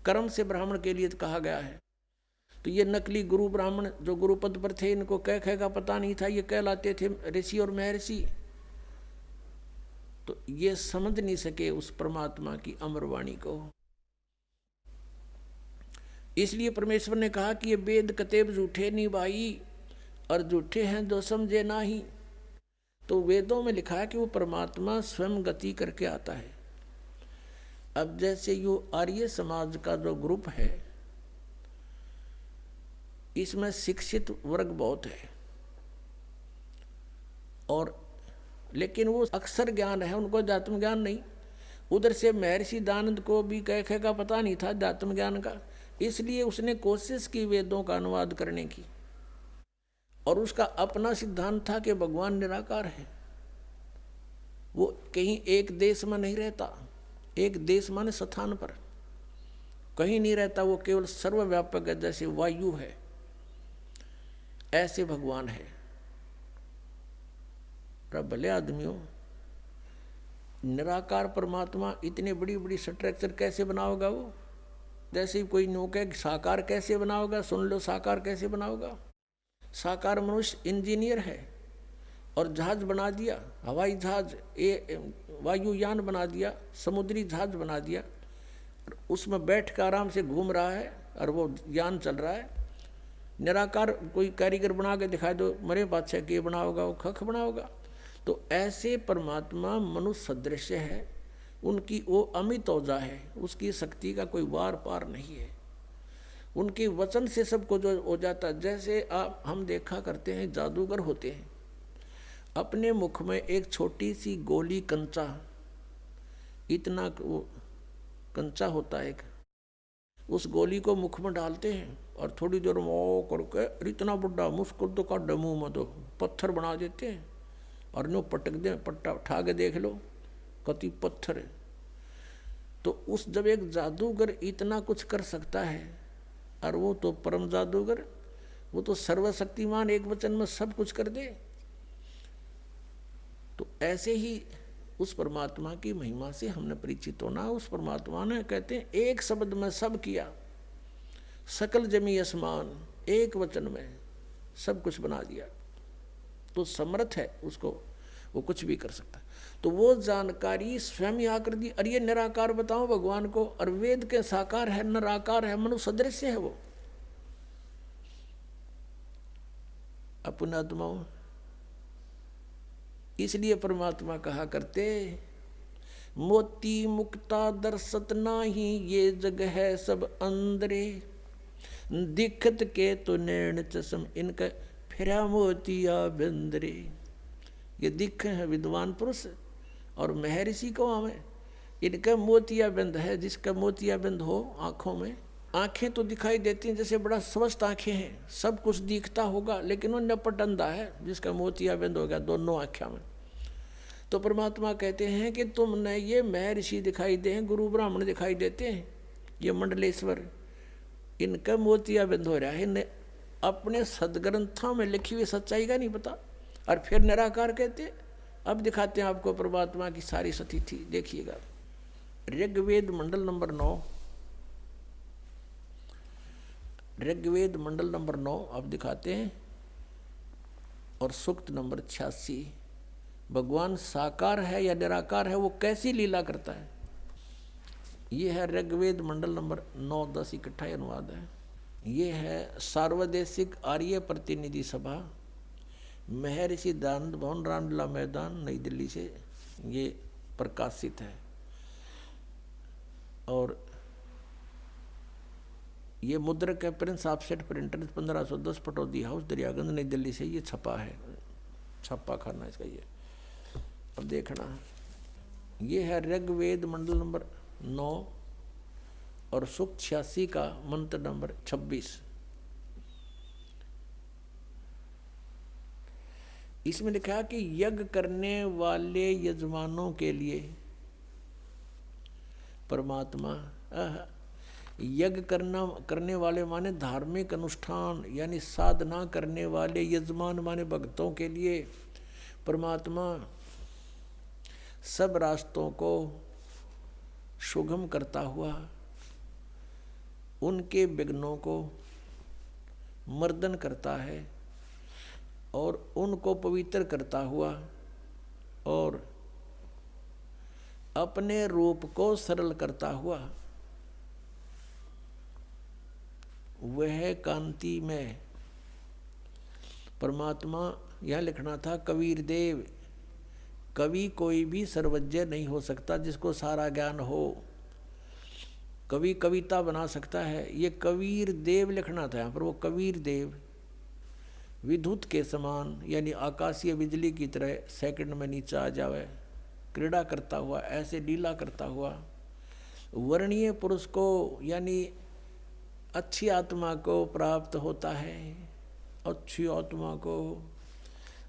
कर्म से ब्राह्मण के लिए कहा गया है। तो ये नकली गुरु ब्राह्मण जो गुरु पद पर थे, इनको कह का पता नहीं था, ये कहलाते थे ऋषि और महर्षि। तो ये समझ नहीं सके उस परमात्मा की अमरवाणी को। इसलिए परमेश्वर ने कहा कि ये वेद कतेब झूठे नहीं भाई, और झूठे हैं जो समझे ना ही। तो वेदों में लिखा है कि वो परमात्मा स्वयं गति करके आता है। अब जैसे यो आर्य समाज का जो ग्रुप है, इसमें शिक्षित वर्ग बहुत है, और लेकिन वो अक्षर ज्ञान है, उनको अध्यात्म ज्ञान नहीं। उधर से महर्षि दानंद को भी कह का पता नहीं था अध्यात्म ज्ञान का, इसलिए उसने कोशिश की वेदों का अनुवाद करने की, और उसका अपना सिद्धांत था कि भगवान निराकार है। वो कहीं एक देश में नहीं रहता, एक देश माने स्थान पर कहीं नहीं रहता, वो केवल सर्वव्यापक है, जैसे वायु है ऐसे भगवान है। भले आदमियों, निराकार परमात्मा इतनी बड़ी बड़ी स्ट्रक्चर कैसे बनाओगा वो? जैसे कोई नौके साकार कैसे बनाओगा, सुन लो साकार कैसे बनाओगा। साकार मनुष्य इंजीनियर है और जहाज बना दिया, हवाई जहाज, वायुयान बना दिया, समुद्री जहाज बना दिया, उसमें बैठ कर आराम से घूम रहा है और वो यान चल रहा है। निराकार कोई कारीगर बना के दिखा दो, मरे बादशाह के बनाओगा, वो खख बनाओगा। तो ऐसे परमात्मा मनुष्य सदृश है, उनकी वो अमित ओजा है, उसकी शक्ति का कोई वार पार नहीं है। उनके वचन से सबको जो हो जाता। जैसे आप हम देखा करते हैं जादूगर होते हैं, अपने मुख में एक छोटी सी गोली कंचा, इतना वो कंचा होता है, उस गोली को मुख में डालते हैं और थोड़ी देर में ओ करके इतना बड़ा मुस्कुर तो का डमू में तो पत्थर बना देते हैं, और नो पटक दे, पट्टा उठा के देख लो कति पत्थर है। तो उस जब एक जादूगर इतना कुछ कर सकता है, और वो तो परम जादूगर, वो तो सर्वशक्तिमान, एक वचन में सब कुछ कर दे। तो ऐसे ही उस परमात्मा की महिमा से हमने परिचित होना। उस परमात्मा ने कहते हैं एक शब्द में सब किया, सकल जमी आसमान, एक वचन में सब कुछ बना दिया। तो समर्थ है, उसको वो कुछ भी कर सकता है। तो वो जानकारी स्वयं ही आकर दी। और ये निराकार बताओ भगवान को, और वेद के साकार है, निराकार है, मनुष्य सदृश है वो। अपनात्माओं, इसलिए परमात्मा कहा करते, मोती मुक्ता दर्शत नाही, ये जग है सब अंदरे, दिखत के तो नैन चश्म, इनका फिरा मोतिया बिंदरे। ये दिख है विद्वान पुरुष, और महर्षि को हमें इनका मोतिया बिंद है। जिसका मोतिया बिंद हो आंखों में, आंखें तो दिखाई देती हैं जैसे बड़ा स्वस्थ आंखें हैं, सब कुछ दिखता होगा, लेकिन वो नपट अंधा है जिसका मोतिया बिंद हो गया दोनों आँखों में। तो परमात्मा कहते हैं कि तुमने ये महर्षि दिखाई दे हैं, गुरु ब्राह्मण दिखाई देते हैं, ये मंडलेश्वर, इनका मोतिया बिंद हो रहा है, इन्हें अपने सदग्रंथों में लिखी हुई सच्चाई का नहीं पता। और फिर निराकार कहते। अब दिखाते हैं आपको परमात्मा की सारी स्थिति, देखिएगा। ऋग्वेद मंडल नंबर 9, ऋग्वेद मंडल नंबर 9 अब दिखाते हैं, और सूक्त नंबर 86। भगवान साकार है या निराकार है, वो कैसी लीला करता है। ये है ऋग्वेद मंडल नंबर 9, 10 इकट्ठा अनुवाद है। ये है सार्वदेशिक आर्य प्रतिनिधि सभा, महर्षि दानंद भवन, रामलीला मैदान, नई दिल्ली से ये प्रकाशित है। और ये मुद्रक है, Prince offset printer, 1510, Pataudi house, Daryaganj, नई दिल्ली से ये छपा है, छापा खाना इसका ये। अब देखना, ये है ऋग्वेद मंडल नंबर 9 और सूक्त 86 का मंत्र नंबर 26। इसमें लिखा है कि यज्ञ करने वाले यजमानों के लिए परमात्मा, यज्ञ करने वाले माने धार्मिक अनुष्ठान यानी साधना करने वाले यजमान माने भक्तों के लिए परमात्मा सब रास्तों को सुगम करता हुआ उनके विघ्नों को मर्दन करता है और उनको पवित्र करता हुआ और अपने रूप को सरल करता हुआ वह कांति में परमात्मा, यह लिखना था कबीर देव। कवि कोई भी सर्वज्ञ नहीं हो सकता जिसको सारा ज्ञान हो। कवि कविता बना सकता है, ये कबीर देव लिखना था यहाँ पर। वो कबीर देव विद्युत के समान यानी आकाशीय बिजली की तरह सेकंड में नीचे आ जावे, क्रीड़ा करता हुआ, ऐसे लीला करता हुआ वर्णीय पुरुष को यानी अच्छी आत्मा को प्राप्त होता है। अच्छी आत्मा को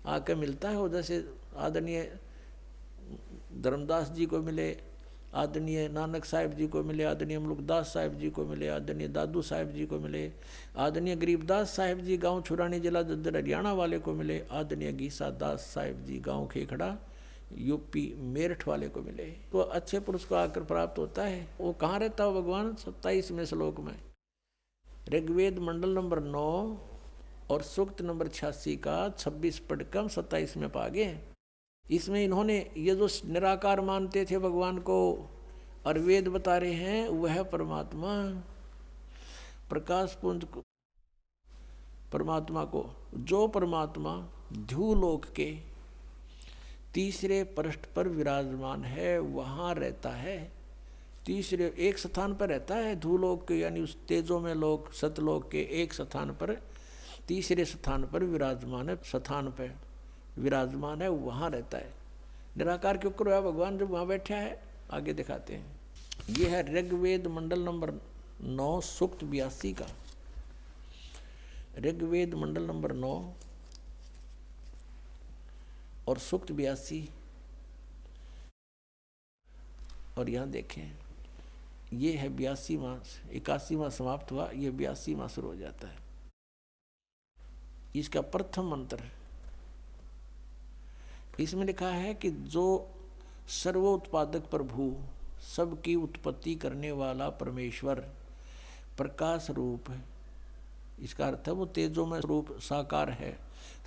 आके मिलता है, जैसे आदरणीय धर्मदास जी को मिले, आदरणीय नानक साहिब जी को मिले, आदरणीय मुल्कदास साहिब जी को मिले, आदरणीय दादू साहिब जी को मिले, आदरणीय गरीबदास साहिब जी गांव छुरानी जिला दद्दर हरियाणा वाले को मिले, आदरणीय गीसा दास साहिब जी गांव खेखड़ा यूपी मेरठ वाले को मिले। तो अच्छे पुरुष को आकर प्राप्त होता है। वो कहाँ रहता हो भगवान? 27वें श्लोक में ऋग्वेद मंडल नंबर 9 और सूक्त नंबर 86 का 26 पढ़कर 27 में पा गए। इसमें इन्होंने ये जो निराकार मानते थे भगवान को और वेद बता रहे हैं, वह परमात्मा प्रकाश पुंज को, परमात्मा को, जो परमात्मा ध्युलोक के तीसरे पृष्ठ पर विराजमान है वहाँ रहता है। तीसरे एक स्थान पर रहता है ध्युलोक के यानी उस तेजो में लोक सतलोक के एक स्थान पर, तीसरे स्थान पर विराजमान है, स्थान पर विराजमान है, वहाँ रहता है। निराकार क्यों करो है भगवान जब वहाँ बैठा है? आगे दिखाते हैं। ये है ऋग्वेद मंडल नंबर 9 सूक्त 82 का। ऋग्वेद मंडल नंबर 9 और सूक्त 82। और यहाँ देखें, ये है 82वां, 81वां समाप्त हुआ, ये 82वां शुरू हो जाता है। इसका प्रथम मंत्र, इसमें लिखा है कि जो सर्वोत्पादक प्रभु, सबकी उत्पत्ति करने वाला परमेश्वर प्रकाश रूप है। इसका अर्थ है वो तेजोमय रूप साकार है,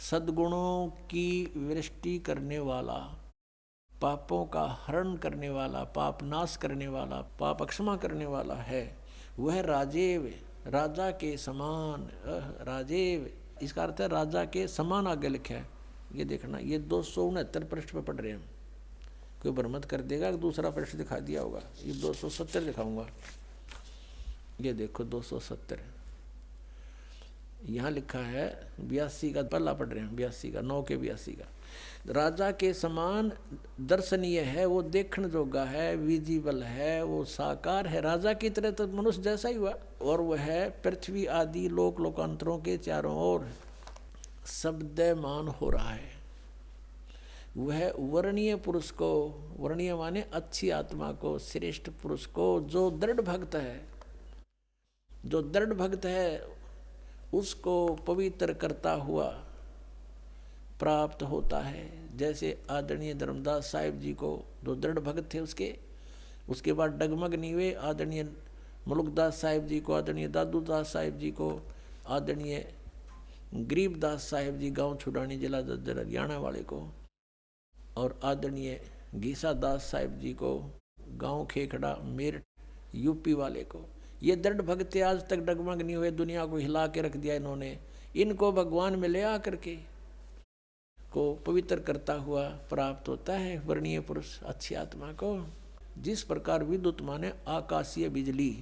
सद्गुणों की वृष्टि करने वाला, पापों का हरण करने वाला, पाप नाश करने वाला, पाप क्षमा करने वाला है। वह राजेव, राजा के समान, राजेव इसका अर्थ है राजा के समान। आगे लिखा है, ये देखना, ये 269 पृष्ठ पे पढ़ रहे हैं। कोई भ्रमत कर देगा कि दूसरा पृष्ठ दिखा दिया होगा, ये 270 दिखाऊंगा। ये देखो 270 यहाँ लिखा है। 82 का पहला पढ़ रहे हैं, 82 का 9 के 82 का। राजा के समान दर्शनीय है, वो देखने जोगा है, विजिबल है, वो साकार है, राजा की तरह तो मनुष्य जैसा ही हुआ। और वह पृथ्वी आदि लोक लोकांतरों के चारों ओर शब्दमान हो रहा है। वह वर्णीय पुरुष को, वर्णीय माने अच्छी आत्मा को, श्रेष्ठ पुरुष को, जो दृढ़ भक्त है, जो दृढ़ भक्त है उसको पवित्र करता हुआ प्राप्त होता है। जैसे आदरणीय धर्मदास साहिब जी को, जो दृढ़ भक्त थे उसके बाद डगमग नहीं हुए, आदरणीय मुल्कदास साहिब जी को, आदरणीय दादू दास साहिब जी को, आदरणीय गरीबदास साहिब जी गांव छुड़ानी जिला दद्दर हरियाणा वाले को, और आदरणीय गीसा दास साहिब जी को गांव खेखड़ा मेरठ यूपी वाले को। ये दृढ़ भक्त आज तक डगमग नहीं हुए, दुनिया को हिला के रख दिया इन्होंने। इनको भगवान में ले आकर के को पवित्र करता हुआ प्राप्त होता है वर्णीय पुरुष अच्छी आत्मा को। जिस प्रकार विद्युत माने आकाशीय बिजली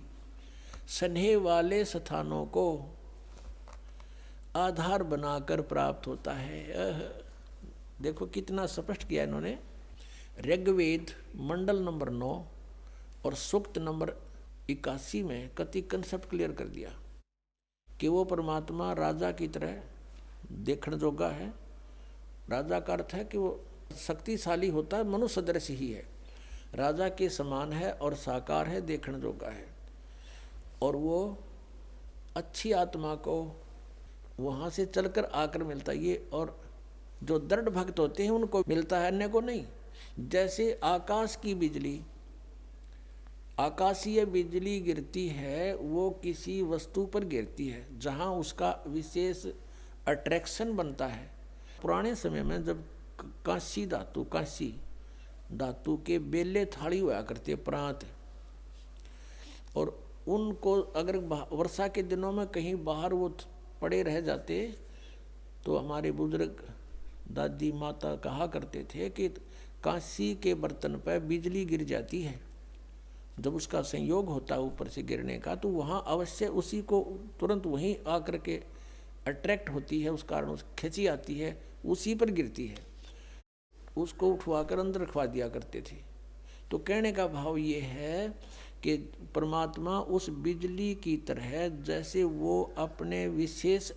स्नेह वाले स्थानों को आधार बनाकर प्राप्त होता है। देखो कितना स्पष्ट किया इन्होंने। ऋग्वेद मंडल नंबर 9 और सूक्त नंबर 81 में कति कंसेप्ट क्लियर कर दिया कि वो परमात्मा राजा की तरह देखने जोगा है। राजा का अर्थ है कि वो शक्तिशाली होता है, मनुष्य सदृश ही है, राजा के समान है और साकार है, देखने जोगा है। और वो अच्छी आत्मा को वहाँ से चलकर आकर मिलता है ये, और जो दृढ़ भक्त होते हैं उनको मिलता है, अन्य को नहीं। जैसे आकाश की बिजली, आकाशीय बिजली गिरती है वो किसी वस्तु पर गिरती है जहाँ उसका विशेष अट्रैक्शन बनता है। पुराने समय में जब कांसी धातु के बेले थाली हुआ करते प्रांत, और उनको अगर वर्षा के दिनों में कहीं बाहर वो पड़े रह जाते तो हमारे बुजुर्ग दादी माता कहा करते थे कि कांसी के बर्तन पर बिजली गिर जाती है, जब उसका संयोग होता है ऊपर से गिरने का तो वहाँ अवश्य उसी को तुरंत वहीं आकर के अट्रैक्ट होती है, उस कारण उस खिंची आती है, उसी पर गिरती है। उसको उठवाकर अंदर रखवा दिया करते थे। तो कहने का भाव ये है कि परमात्मा उस बिजली की तरह जैसे वो अपने विशेष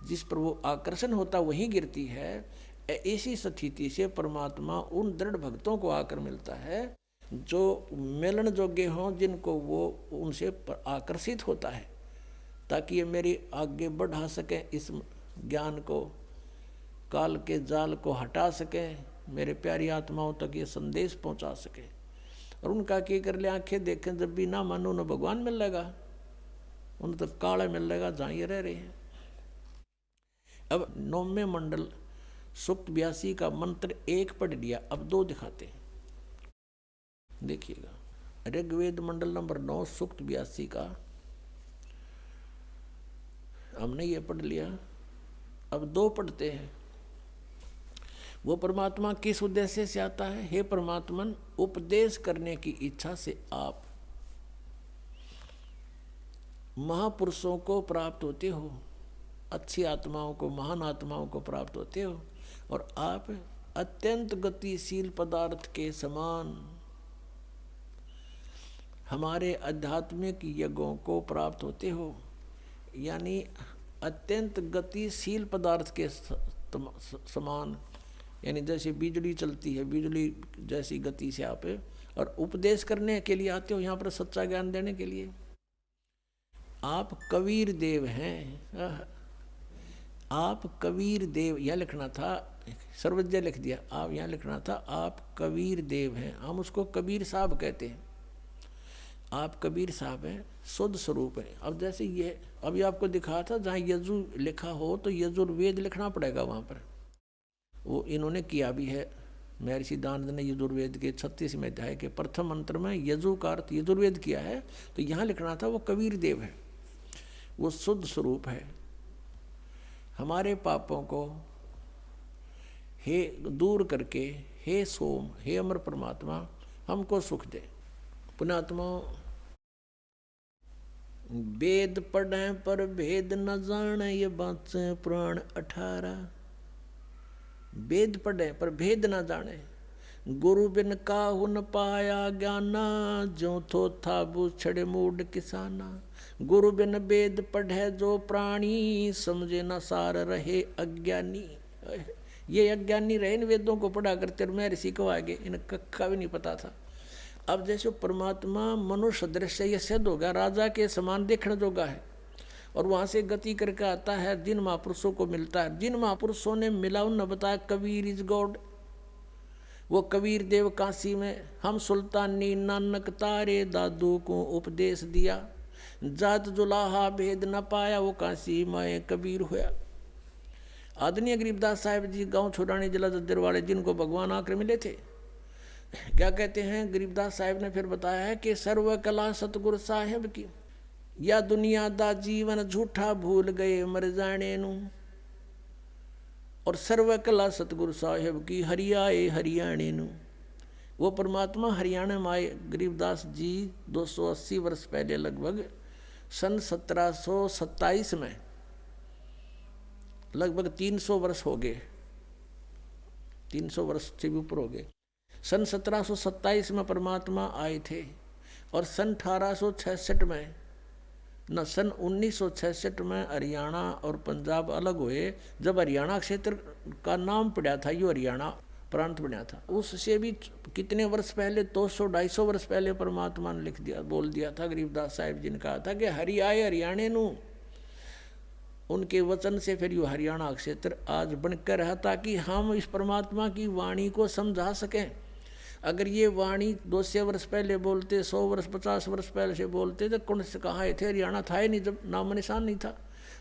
जिस पर वो आकर्षण होता वहीं गिरती है, ऐसी स्थिति से परमात्मा उन दृढ़ भक्तों को आकर मिलता है जो मिलन योग्य हों, जिनको वो उनसे आकर्षित होता है, ताकि ये मेरी आगे बढ़ा सकें, इस ज्ञान को, काल के जाल को हटा सकें, मेरे प्यारी आत्माओं तक ये संदेश पहुंचा सकें। और उनका क्या कर ले, आंखें देखें जब भी ना मानो न भगवान मिल लेगा, उन तो काला मिल लेगा जहाँ ये रह रहे हैं। अब 9वें मंडल सूक्त 82 का मंत्र 1 पढ़ लिया, अब 2 दिखाते हैं, देखिएगा। ऋग्वेद मंडल नंबर 9 सूक्त 82 का हमने ये पढ़ लिया, अब 2 पढ़ते हैं। वो परमात्मा किस उद्देश्य से आता है? हे परमात्मन, उपदेश करने की इच्छा से आप महापुरुषों को प्राप्त होते हो, अच्छी आत्माओं को, महान आत्माओं को प्राप्त होते हो, और आप अत्यंत गतिशील पदार्थ के समान हमारे आध्यात्मिक यज्ञों को प्राप्त होते हो। यानी अत्यंत गतिशील पदार्थ के समान, यानी जैसे बिजली चलती है, बिजली जैसी गति से आप, और उपदेश करने के लिए आते हो, यहाँ पर सच्चा ज्ञान देने के लिए। आप कबीर देव हैं, आप कबीर देव, यह लिखना था, सर्वज्ञ लिख दिया, आप यहाँ लिखना था आप कबीर देव हैं। हम उसको कबीर साहब कहते हैं, आप कबीर साहब हैं, शुद्ध स्वरूप है। अब जैसे ये अभी आपको दिखा था, जहाँ यजु लिखा हो तो यजुर्वेद लिखना पड़ेगा वहाँ पर, वो इन्होंने किया भी है। महर्षि दानंद ने यजुर्वेद के 36वें अध्याय के प्रथम मंत्र में यजु का अर्थ यजुर्वेद किया है, तो यहाँ लिखना था वो कबीर देव है, वो शुद्ध स्वरूप है। हमारे पापों को हे दूर करके, हे सोम, हे अमर परमात्मा, हमको सुख दे। पुण्यात्मा, वेद पढ़े पर भेद न जाने, ये बात पुराण 18। वेद पढ़े पर भेद न जाने, गुरु बिन काहू न पाया ज्ञाना, जो थो था बूछड़े मूड किसाना। गुरु बिन वेद पढ़े जो प्राणी, समझे न सार रहे अज्ञानी। ये अज्ञानी रहे, इन वेदों को पढ़ा करते, और मैं ऋषि को आगे इन कक्का भी नहीं पता था। अब जैसे परमात्मा मनुष्य दृश्य ये सिद्ध होगा, राजा के समान देखने जोगा है, और वहाँ से गति करके आता है, जिन महापुरुषों को मिलता है, जिन महापुरुषों ने मिला उन बताया कबीर इज गॉड। वो कबीर देव काशी में, हम सुल्तानी नानक तारे दादू को उपदेश दिया, जात जुलाहा भेद न पाया, वो काशी माए कबीर हुआ। आदरणीय गरीबदास साहिब जी गांव छोड़ानी जिला जद्दर वाले, जिनको भगवान आकर मिले थे, क्या कहते हैं गरीबदास साहिब ने फिर बताया है कि सर्व कला सतगुरु साहिब की, या दुनिया दा जीवन झूठा भूल गए मर जाने नू, और सर्व कला सतगुरु साहिब की हरियाए हरियाणे नू। वो परमात्मा हरियाणा में आए, गरीबदास जी 280 वर्ष पहले लगभग सन 1727 में, लगभग 300 वर्ष हो गए, 300 वर्ष से भी ऊपर हो गए। सन 1727 में परमात्मा आए थे और सन 1866 में न सन 1966 में हरियाणा और पंजाब अलग हुए। जब हरियाणा क्षेत्र का नाम पड़ा था, यो हरियाणा प्रांत बना था, उससे भी कितने वर्ष पहले, 200-250 वर्ष पहले परमात्मा ने लिख दिया, बोल दिया था। गरीबदास साहिब जी ने कहा था कि हरि आए हरियाणे नू। उनके वचन से फिर यो हरियाणा क्षेत्र आज बनकर रहा, ताकि हम इस परमात्मा की वाणी को समझा सकें। अगर ये वाणी 200 वर्ष पहले बोलते, 100 वर्ष 50 वर्ष पहले से बोलते, तो कौन से कहाँ थे? हरियाणा था ही नहीं, जब नाम निशान नहीं था।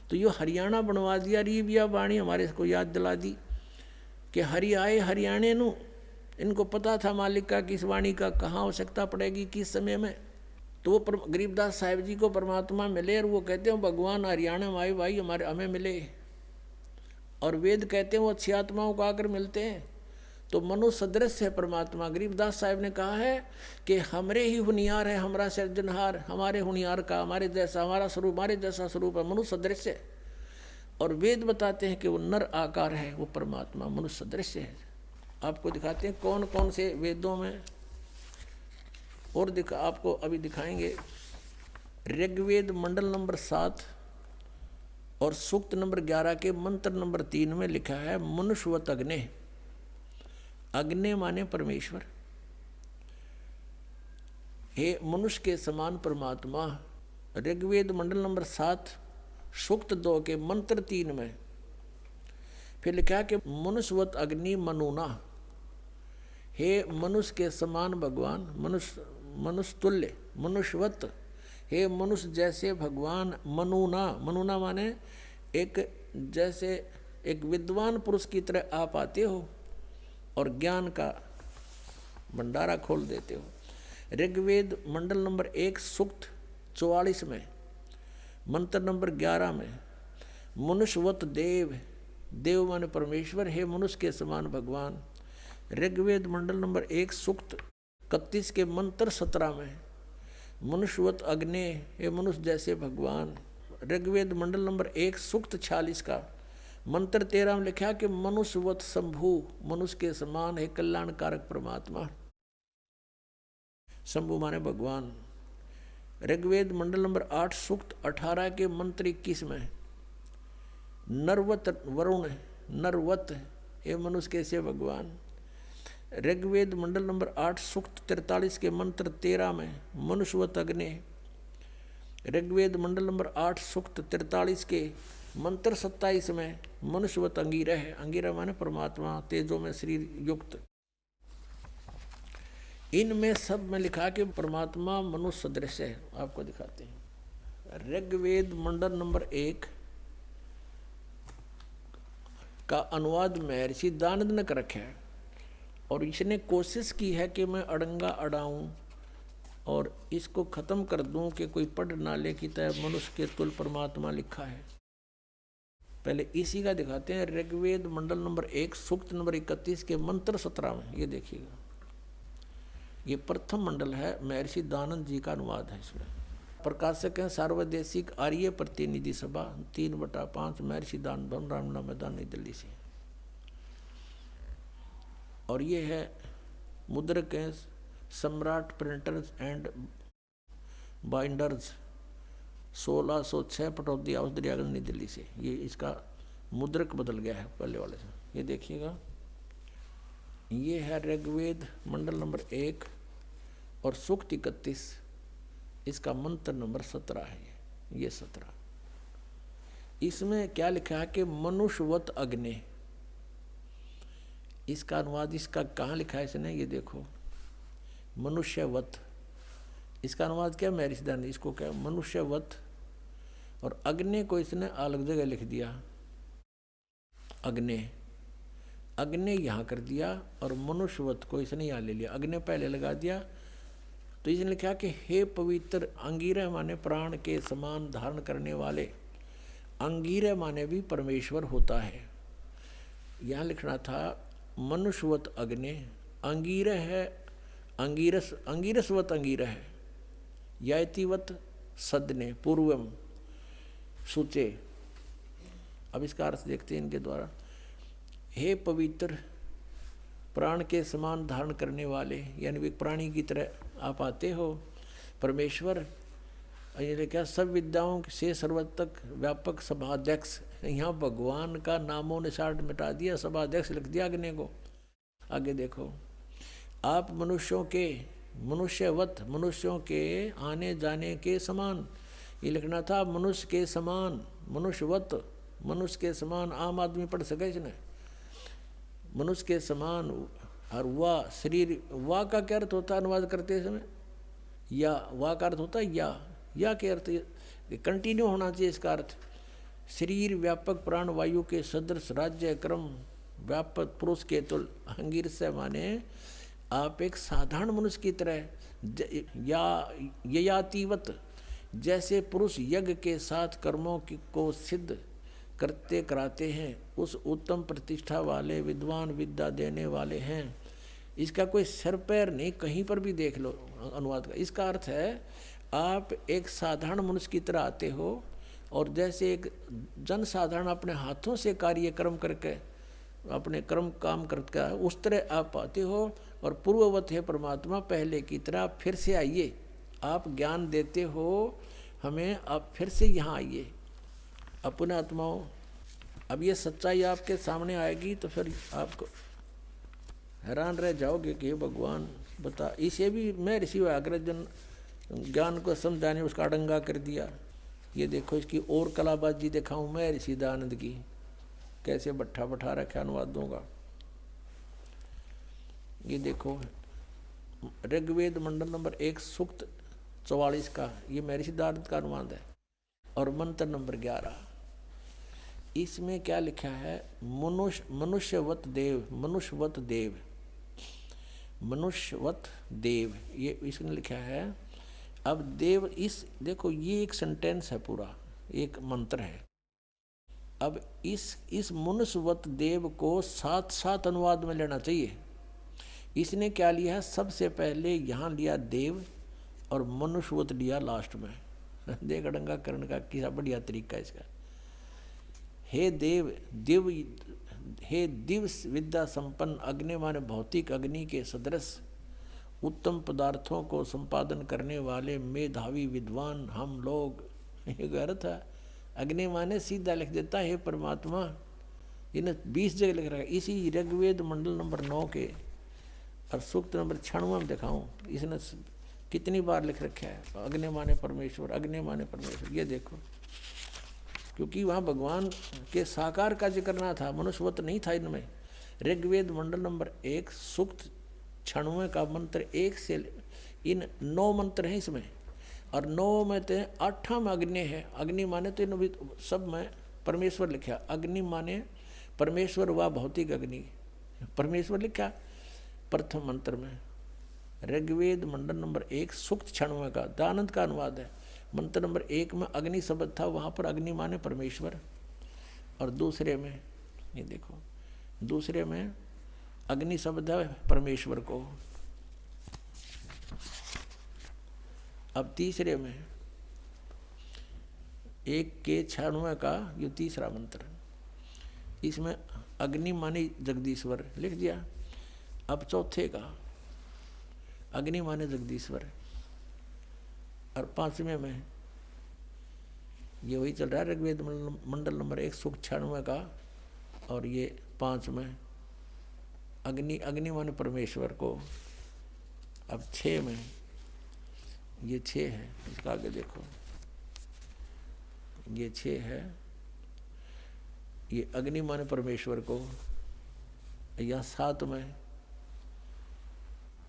तो यो हरियाणा बनवा दिया। ये वाणी हमारे को याद दिला दी कि हरि आए हरियाणे नू। इनको पता था मालिक का कि इस वाणी का कहाँ आवश्यकता पड़ेगी, किस समय में। तो वो गरीबदास साहिब जी को परमात्मा मिले और वो कहते हैं भगवान हरियाणा में आए भाई, हमारे हमें मिले। और वेद कहते हैं वो अच्छी आत्माओं को आकर मिलते हैं। तो मनुष्य सदृश है परमात्मा। गरीबदास साहिब ने कहा है कि हमरे ही हुनियार है, हमारा सृजनहार, हमारे हुनियार का, हमारे जैसा हमारा स्वरूप, हमारे जैसा स्वरूप है, मनुष्य सदृश है। और वेद बताते हैं कि वो नर आकार है, वो परमात्मा मनुष्य सदृश है। आपको दिखाते हैं कौन कौन से वेदों में, और आपको अभी दिखाएंगे। ऋग्वेद मंडल नंबर 7 और सूक्त नंबर 11 के मंत्र नंबर 3 में लिखा है मनुष्यवत अग्ने। अग्नि माने परमेश्वर। हे मनुष्य के समान परमात्मा। ऋग्वेद मंडल नंबर 7 सूक्त 2 के मंत्र 3 में फिर लिखा कि मनुष्यवत अग्नि मनुना। हे मनुष्य के समान भगवान, मनुष्य तुल्य, मनुष्यवत, हे मनुष्य जैसे भगवान। मनुना, मनुना माने एक जैसे एक विद्वान पुरुष की तरह आप आते हो और ज्ञान का भंडारा खोल देते हो। ऋग्वेद मंडल नंबर 1 सूक्त 44 में मंत्र नंबर 11 में मनुष्यवत देव, देव माने परमेश्वर, हे मनुष्य के समान भगवान। ऋग्वेद मंडल नंबर 1 सूक्त 31 के मंत्र 17 में मनुष्यवत अग्नि, हे मनुष्य जैसे भगवान। ऋग्वेद मंडल नंबर 1 सूक्त 46 का मंत्र 13 में लिखा कि मनुष्यवत शंभु, मनुष्य के समान है कल्याणकारक परमात्मा। शंभु माने भगवान। ऋग्वेद मंडल नंबर 8 सूक्त 18 के मंत्र 21 में नरवत वरुण, नरवत, हे मनुष्य कैसे भगवान। ऋग्वेद मंडल नंबर 8 सूक्त 43 के मंत्र 13 में मनुष्यवत अग्नि। ऋग्वेद मंडल नंबर 8 सूक्त 43 के मंत्र 27 में मनुष्यवत अंगिरह है। अंगिरह माने परमात्मा, तेजो में शरीर युक्त। इनमें सब में लिखा कि परमात्मा मनुष्य सदृश है। आपको दिखाते हैं। ऋग्वेद मंडल नंबर 1 का अनुवाद महर्षि दानंद ने कर रखा है और इसने कोशिश की है कि मैं अड़ंगा अड़ाऊं और इसको खत्म कर दूं कि कोई पढ़ ना ले कि तय मनुष्य के तुल परमात्मा लिखा है। पहले इसी का दिखाते हैं। ऋग्वेद मंडल नंबर 1 सूक्त नंबर 31 के मंत्र 17 में ये देखिएगा, ये प्रथम मंडल है, महर्षि दानंद जी का अनुवाद है। इसमें प्रकाशक हैं सार्वदेशिक आर्य प्रतिनिधि सभा 3/5 महर्षि दानंद भवन, रामना मैदान, नई दिल्ली से। और ये है मुद्रक हैं सम्राट printers and binders 1606 Pataudi house Daryaganj, नई दिल्ली से। ये इसका मुद्रक बदल गया है पहले वाले से। ये देखिएगा, ये है ऋग्वेद मंडल नंबर 1 और सूक्त 31, इसका मंत्र नंबर 17 है। ये 17, इसमें क्या लिखा है कि मनुष्यवत अग्नि। इसका अनुवाद इसका कहाँ लिखा है इसने, ये देखो, मनुष्यवत। इसका अनुवाद क्या महर्षि दानंद, इसको क्या मनुष्यवत, और अग्नि को इसने अलग जगह लिख दिया। अग्नि, अग्नि यहाँ कर दिया और मनुष्यवत को इसने यहाँ ले लिया, अग्नि पहले लगा दिया। तो इसने लिखा कि हे पवित्र अंगिरह माने प्राण के समान धारण करने वाले। अंगिरह माने भी परमेश्वर होता है। यहाँ लिखना था मनुष्यवत अग्नि, अंगिरह है अंगिरस, अंगिरसवत अंगिरह है, यातिवत सदने पूर्वम सूचे। अब इसका अर्थ देखते हैं इनके द्वारा। हे पवित्र प्राण के समान धारण करने वाले, यानी वे प्राणी की तरह आप आते हो परमेश्वर। ये क्या सब विद्याओं से सर्वतक व्यापक सभाध्यक्ष, यहाँ भगवान का नामों निशान मिटा दिया, सभाध्यक्ष लिख दिया अग्नि को। आगे देखो, आप मनुष्यों के मनुष्यवत, मनुष्यों के आने जाने के समान, ये लिखना था मनुष्य के समान, मनुष्यवत, मनुष्य के समान। आम आदमी पढ़ सके इसने, मनुष्य के समान। और वाह शरीर, वाह का क्या अर्थ होता है अनुवाद करते समय? या, वाह का अर्थ होता है या के अर्थ कंटिन्यू होना चाहिए इसका अर्थ। शरीर व्यापक प्राण वायु के सदृश राज्य क्रम व्यापक पुरुष के तुल। अंगिर से माने आप एक साधारण मनुष्य की तरह, या ययातिवत, जैसे पुरुष यज्ञ के साथ कर्मों को सिद्ध करते कराते हैं, उस उत्तम प्रतिष्ठा वाले विद्वान विद्या देने वाले हैं। इसका कोई सिर पैर नहीं, कहीं पर भी देख लो अनुवाद का। इसका अर्थ है आप एक साधारण मनुष्य की तरह आते हो, और जैसे एक जन साधारण अपने हाथों से कार्यक्रम करके अपने कर्म काम करके उस तरह आप आते हो। और पूर्ववत है परमात्मा, पहले की तरह फिर से आइए, आप ज्ञान देते हो हमें, आप फिर से यहाँ आइए अपने आत्माओं। अब ये सच्चाई आपके सामने आएगी तो फिर आपको हैरान रह जाओगे कि भगवान बता। इसे भी मैं ऋषि व्याघ्र जन ज्ञान को समझाने उसका अडंगा कर दिया। ये देखो इसकी और कलाबाजी दिखाऊं मैं ऋषि दयानंद की, कैसे बट्ठा बैठा रखा अनुवादों का। ये देखो ऋग्वेद मंडल नंबर 1 सूक्त 44 का, ये महर्षि दयानंद का अनुवाद है। और मंत्र नंबर 11, इसमें क्या लिखा है? मनुष्यवत देव, मनुष्यवत देव, मनुष्यवत देव, ये इसने लिखा है। अब देव, इस देखो ये एक सेंटेंस है, पूरा एक मंत्र है। अब इस मनुष्यवत देव को साथ साथ अनुवाद में लेना चाहिए। इसने क्या लिया है? सबसे पहले यहाँ लिया देव और मनुष्यवत लिया लास्ट में। देख अडंगा करने का किसा बढ़िया तरीका इसका। हे देव, दिव, हे दिव विद्या संपन्न अग्नि माने भौतिक अग्नि के सदृश उत्तम पदार्थों को संपादन करने वाले मेधावी विद्वान हम लोग। ये अर्थ है। अग्नि माने सीधा लिख देता है परमात्मा। इन्हें 20 जगह लिख रखा है। इसी ऋग्वेद मंडल नंबर 9 के और सूक्त नंबर 96 में दिखाऊं इसने कितनी बार लिख रखा है अग्नि माने परमेश्वर, अग्नि माने परमेश्वर। ये देखो, क्योंकि वहाँ भगवान के साकार का जिक्र ना था, मनुष्यवत नहीं था इनमें। ऋग्वेद मंडल नंबर 1 सूक्त 96 का मंत्र 1 से इन 9 मंत्र हैं इसमें, और 9 में तो 8 में अग्नि है। अग्नि माने तो इन सब में परमेश्वर लिखा। अग्नि माने परमेश्वर व भौतिक अग्नि, परमेश्वर लिखा प्रथम मंत्र में। ऋग्वेद मंडल नंबर 1 सूक्त 96 का दयानंद का अनुवाद है। मंत्र नंबर 1 में अग्नि शब्द था, वहाँ पर अग्नि माने परमेश्वर। और दूसरे में ये देखो, दूसरे में अग्नि शब्द है परमेश्वर को। अब तीसरे में 1 के 96 का ये तीसरा मंत्र, इसमें अग्नि माने जगदीश्वर लिख दिया। अब चौथे का अग्नि माने जगदीश्वर, और 5वें में ये वही चल रहा है ऋग्वेद मंडल नंबर 1 सूक्त 96 का, और ये 5 में अग्नि, अग्नि माने परमेश्वर को। अब 6 में ये 6 है, इसका आगे देखो ये 6 है, ये अग्नि माने परमेश्वर को। या 7 में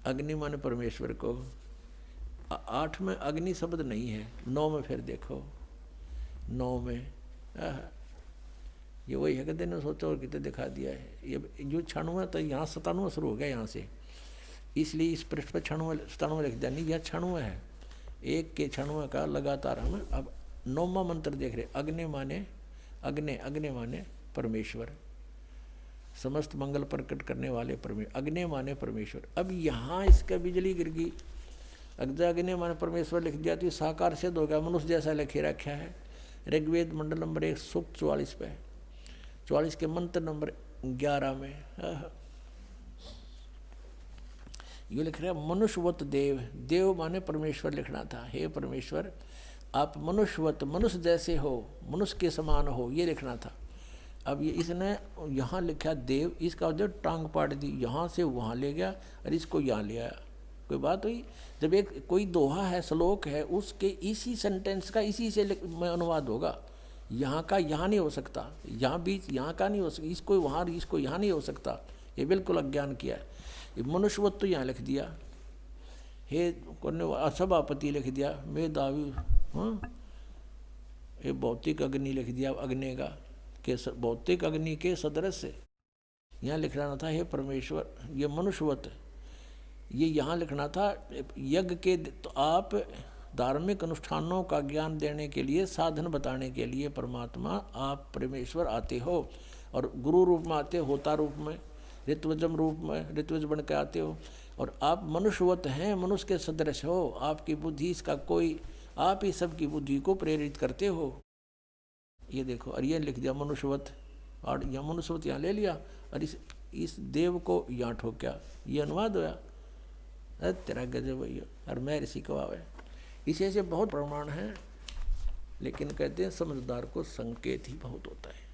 अग्नि माने परमेश्वर को। 8 में अग्नि शब्द नहीं है। 9 में फिर देखो, 9 में ये वही है कि देने सोचो और कितने दिखा दिया है। ये जो 96 तो यहाँ 97 शुरू हो गया यहाँ से, इसलिए इस पृष्ठ पर 97 लिख दिया। नहीं, यह 96 है। 1 के 96 का लगातार हम अब 9वां मंत्र देख रहे। अग्नि माने अग्नि, अग्नि माने परमेश्वर, समस्त मंगल प्रकट करने वाले परमेश्वर। अग्नि माने परमेश्वर। अब यहाँ इसका बिजली गिर गई। अग्नि माने परमेश्वर लिख दिया तो ये साकार सिद्ध हो गया, मनुष्य जैसा लिखे रखा है। ऋग्वेद मंडल नंबर 1 सूक्त 44 पे, 44 के मंत्र नंबर 11 में ये लिख रहा है मनुष्यवत देव। देव माने परमेश्वर लिखना था, हे परमेश्वर आप मनुष्यवत, मनुष्य जैसे हो, मनुष्य के समान हो, ये लिखना था। अब ये इसने यहाँ लिखा देव, इसका जो टांग पाट दी, यहाँ से वहाँ ले गया और इसको यहाँ ले आया। कोई बात हुई? जब एक कोई दोहा है, श्लोक है, उसके इसी सेंटेंस का इसी से में अनुवाद होगा। यहाँ का यहाँ नहीं हो सकता, यहाँ बीच यहाँ का नहीं हो सकता, इसको वहाँ इसको यहाँ नहीं हो सकता। ये बिल्कुल अज्ञान किया है। ये मनुष्यवत तो यहाँ लिख दिया, हे करने सभापति लिख दिया, मेधावी, हाँ, ये भौतिक अग्नि लिख दिया, अग्नि का के भौतिक अग्नि के सदृश से यहाँ लिखना था, हे परमेश्वर ये मनुष्यवत, ये यहाँ लिखना था यज्ञ के। तो आप धार्मिक अनुष्ठानों का ज्ञान देने के लिए, साधन बताने के लिए परमात्मा आप परमेश्वर आते हो, और गुरु रूप में आते हो, होता रूप में, ऋत्विजम रूप में, ऋत्विज बन के आते हो, और आप मनुष्यवत हैं, मनुष्य के सदृश हो। आपकी बुद्धि इसका कोई, आप ही सबकी बुद्धि को प्रेरित करते हो। ये देखो, और ये लिख दिया मनुष्यवत, और यह मनुष्यवत यहाँ ले लिया, और इस देव को यहाँ ठोक्या, ये अनुवाद होया। तेरा गजब भैया, और मैं ऋषि को आवे। इसे ऐसे बहुत प्रमाण हैं, लेकिन कहते हैं समझदार को संकेत ही बहुत होता है।